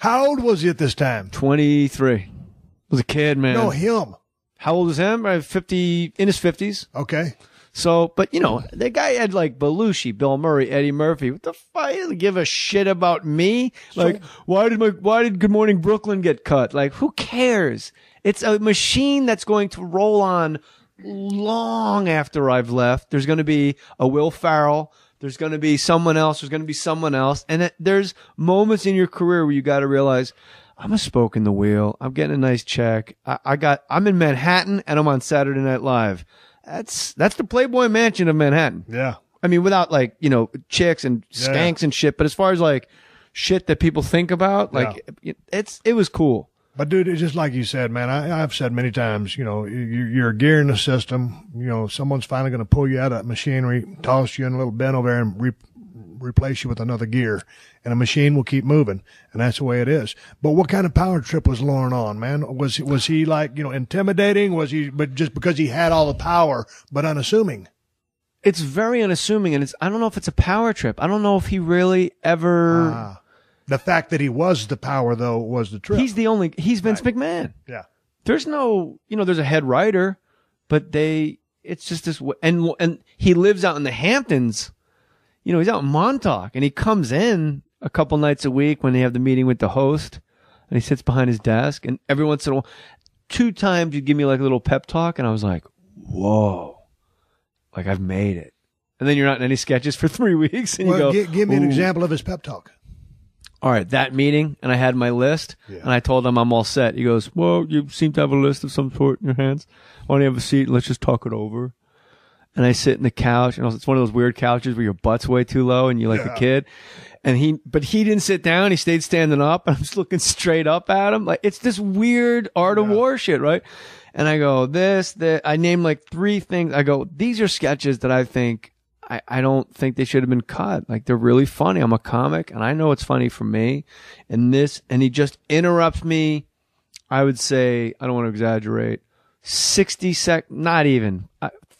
How old was he at this time? 23. Was a kid, man. No, him. How old is him? 50, in his 50s. Okay. So, but you know, the guy had like Belushi, Bill Murray, Eddie Murphy. What the fuck? He didn't give a shit about me. Like, why did Good Morning Brooklyn get cut? Like, who cares? It's a machine that's going to roll on long after I've left. There's going to be a Will Ferrell. There's going to be someone else. There's going to be someone else. And there's moments in your career where you got to realize, I'm a spoke in the wheel. I'm getting a nice check. I'm in Manhattan and I'm on Saturday Night Live. That's the Playboy Mansion of Manhattan. Yeah. I mean, without like, you know, chicks and skanks and shit. But as far as like shit that people think about, like it was cool. But dude, it's just like you said, man, I've said many times, you know, you're a gear in the system. You know, someone's finally going to pull you out of machinery, toss you in a little bin over there and replace you with another gear, and a machine will keep moving, and that's the way it is. But what kind of power trip was Lauren on, man? Was he like, you know, intimidating? Was he, but just because he had all the power, but unassuming? It's very unassuming, and I don't know if it's a power trip. I don't know if he really ever. The fact that he was the power, though, was the trip. He's Vince McMahon. Yeah. There's no, you know, there's a head writer, but it's just this, and he lives out in the Hamptons. You know, he's out in Montauk and he comes in a couple nights a week when they have the meeting with the host and he sits behind his desk and every once in a while, 2 times you give me like a little pep talk and I was like, whoa, like I've made it. And then you're not in any sketches for 3 weeks and you go, give me an example of his pep talk. All right, that meeting, and I had my list and I told him I'm all set. He goes, well, you seem to have a list of some sort in your hands. Why don't you have a seat and let's just talk it over? And I sit in the couch, and it's one of those weird couches where your butt's way too low and you're like a kid. And but he didn't sit down. He stayed standing up. And I'm just looking straight up at him. Like, it's this weird art of war shit, right? And I go, I named like 3 things. I go, these are sketches that I think, I don't think they should have been cut. Like, they're really funny. I'm a comic and I know it's funny for me. And he just interrupts me. I would say, I don't want to exaggerate, 60 seconds, not even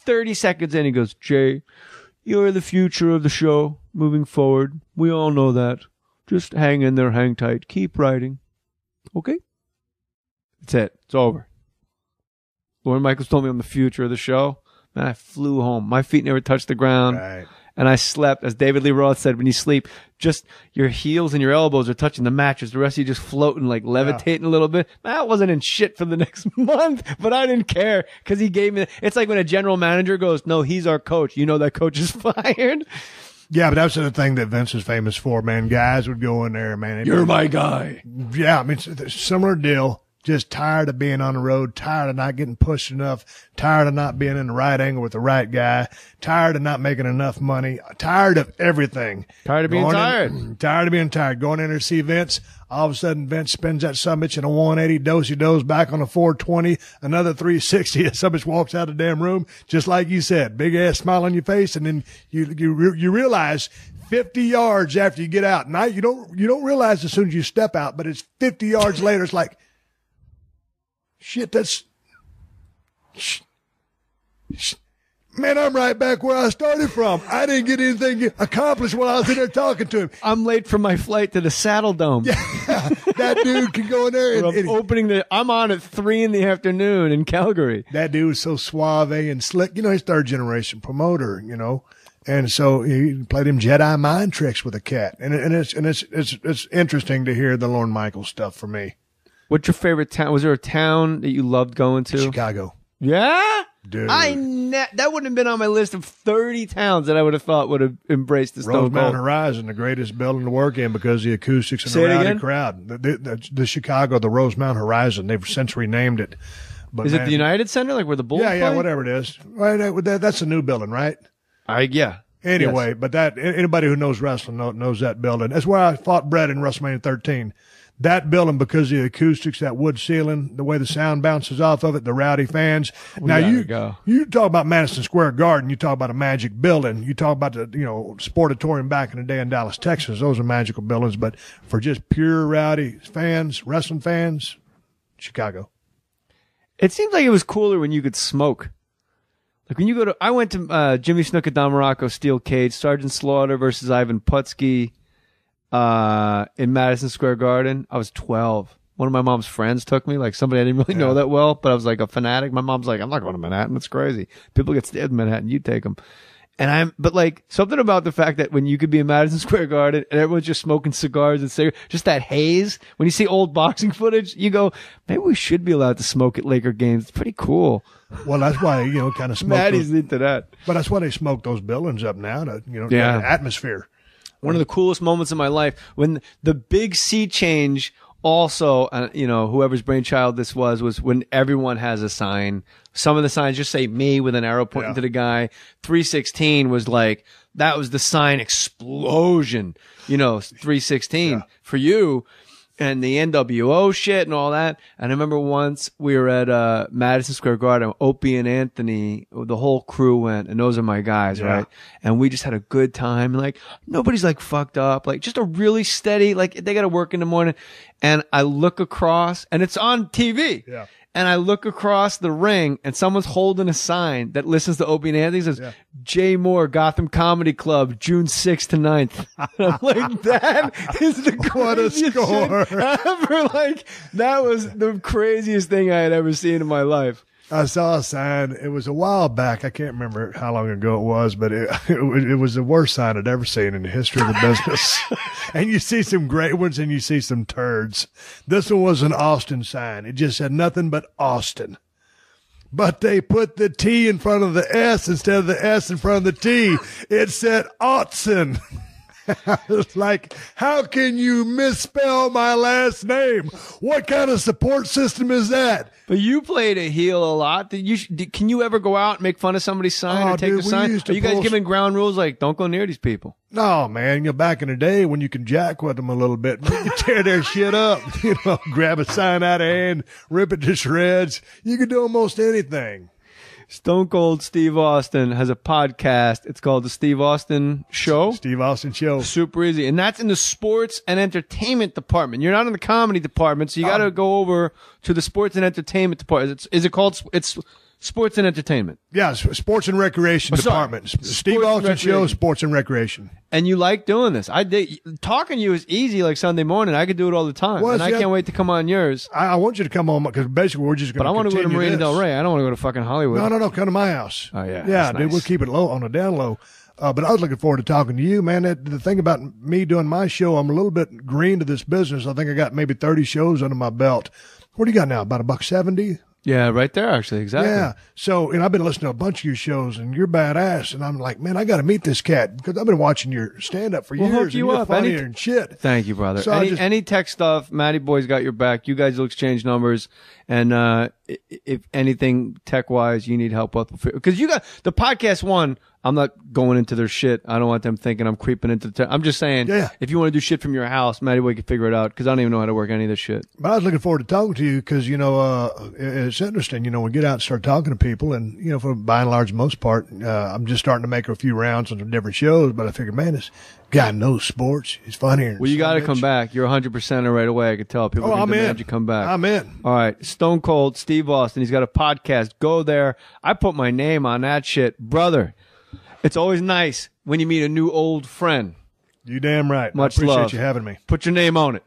30 seconds in, he goes, Jay, you're the future of the show moving forward. We all know that. Just hang in there, hang tight, keep writing. Okay? That's it. It's over. Lauren Michaels told me I'm the future of the show. Man, I flew home. My feet never touched the ground. Right. and I slept. As David Lee Roth said, when you sleep, just your heels and your elbows are touching the mattress. The rest of you just floating, like levitating a little bit. That wasn't in shit for the next month, but I didn't care because he gave me. It's like when a general manager goes, "No, he's our coach." You know that coach is fired. Yeah, but that's the thing that Vince is famous for, man. Guys would go in there, man. You're my guy. Yeah, I mean, it's similar deal. Just tired of being on the road, tired of not getting pushed enough, tired of not being in the right angle with the right guy, tired of not making enough money, tired of everything. Tired of being tired. Tired of being tired. Going in there to see Vince. All of a sudden, Vince spins that summit in a 180, dosey-dos back on a 420, another 360. And summit walks out of the damn room, just like you said, big ass smile on your face. And then you realize 50 yards after you get out. Now you don't realize as soon as you step out, but it's 50 yards later. It's like, shit, man, I'm right back where I started from. I didn't get anything accomplished while I was in there talking to him. I'm late for my flight to the Saddle Dome. Yeah, that dude can go in there and I'm on at 3 p.m. in Calgary. That dude was so suave and slick. You know, he's third generation promoter, you know. And so he played him Jedi mind tricks with a cat. And it's interesting to hear the Lorne Michaels stuff for me. What's your favorite town? Was there a town that you loved going to? Chicago. Yeah? Dude. That wouldn't have been on my list of 30 towns that I would have thought would have embraced the Stone Cold. Rosemount Horizon, the greatest building to work in because of the acoustics and the rowdy crowd. The Chicago, the Rosemount Horizon, they've since renamed it. But is it the United Center, like where the Bulls play? Yeah, whatever it is. Right, that's a new building, right? Yeah. Anyway, yes. But anybody who knows wrestling knows that building. That's where I fought Brett in WrestleMania 13. That building, because of the acoustics, that wood ceiling, the way the sound bounces off of it, the rowdy fans. Now you talk about Madison Square Garden, you talk about a magic building. You talk about the Sportatorium back in the day in Dallas, Texas. Those are magical buildings. But for just pure rowdy fans, wrestling fans, Chicago. It seems like it was cooler when you could smoke. Like when you I went to Jimmy Snuka Don Morocco Steel Cage, Sergeant Slaughter versus Ivan Putski. In Madison Square Garden. I was 12. One of my mom's friends took me, like somebody I didn't really know that well, but I was like a fanatic. My mom's like, I'm not going to Manhattan. It's crazy. People get stabbed in Manhattan. You take them. But like something about the fact that when you could be in Madison Square Garden and everyone's just smoking cigars and cigarettes, just that haze. When you see old boxing footage, you go, maybe we should be allowed to smoke at Laker games. It's pretty cool. Well, that's why, kind of smoke. Maddie's into that. But that's why they smoke those buildings up now to, the atmosphere. One of the coolest moments of my life when the big sea change also, whoever's brainchild this was when everyone has a sign. Some of the signs just say me with an arrow pointing to the guy. 316 was like, that was the sign explosion, 316 for you. And the NWO shit and all that. And I remember once we were at Madison Square Garden, Opie and Anthony, the whole crew went, and those are my guys, right? And we just had a good time. Like, nobody's like fucked up. Like, just a really steady, like, they got to work in the morning. And I look across, and it's on TV. Yeah. And I look across the ring, and someone's holding a sign that listens to Opie and Anthony. Says, Jay Mohr, Gotham Comedy Club, June 6th to 9th. And I'm like, that is the craziest shit ever. Like, that was the craziest thing I had ever seen in my life. I saw a sign. It was a while back. I can't remember how long ago it was, but it was the worst sign I'd ever seen in the history of the business. And you see some great ones and you see some turds. This one was an Austin sign. It just said nothing but Austin. But they put the T in front of the S instead of the S in front of the T. It said Autzen. It's like, how can you misspell my last name? What kind of support system is that? But you played a heel a lot. Can you ever go out and make fun of somebody's sign or take a sign? Are you guys giving ground rules like, don't go near these people? No, man. Back in the day when you can jack with them a little bit, you tear their shit up, grab a sign out of hand, rip it to shreds. You can do almost anything. Stone Cold Steve Austin has a podcast. It's called The Steve Austin Show. Steve Austin Show. Super easy. And that's in the sports and entertainment department. You're not in the comedy department, so you got to go over to the sports and entertainment department. Is it called? It's sports and entertainment. Yeah, sports and recreation department. Steve Austin Show, sports and recreation. And you like doing this. I did. Talking to you is easy like Sunday morning. I could do it all the time. Well, and I can't wait to come on yours. I want you to come on because basically we're just going to But I want to go to Marina Del Rey. I don't want to go to fucking Hollywood. No. Come to my house. Oh, yeah. Yeah, dude, nice. we'll keep it low on the down low. But I was looking forward to talking to you, man. The thing about me doing my show, I'm a little bit green to this business. I think I got maybe 30 shows under my belt. What do you got now? About $1.70? Yeah, right there, actually. Exactly. Yeah. So, and I've been listening to a bunch of your shows, and you're badass. And I'm like, man, I got to meet this cat because I've been watching your stand-up for We'll years. hook you and you're up. funnier and shit. Thank you, brother. So any tech stuff, Matty Boy's got your back. You guys will exchange numbers. And if anything tech-wise you need help with, because you got the podcast one, I'm not going into their shit. I don't want them thinking I'm creeping into the I'm just saying, if you want to do shit from your house, Matty Boy can figure it out because I don't even know how to work any of this shit. But I was looking forward to talking to you because, it's interesting. We get out and start talking to people. And, for by and large, most part, I'm just starting to make a few rounds on some different shows. But I figured, man, this guy knows sports. He's funnier. Well, you got to come back. You're 100% right away. I could tell people can demand you come back. I'm in. All right. Stone Cold Steve Austin. He's got a podcast. Go there. I put my name on that shit. Brother, it's always nice when you meet a new old friend. You damn right. Much I appreciate love. you having me. Put your name on it.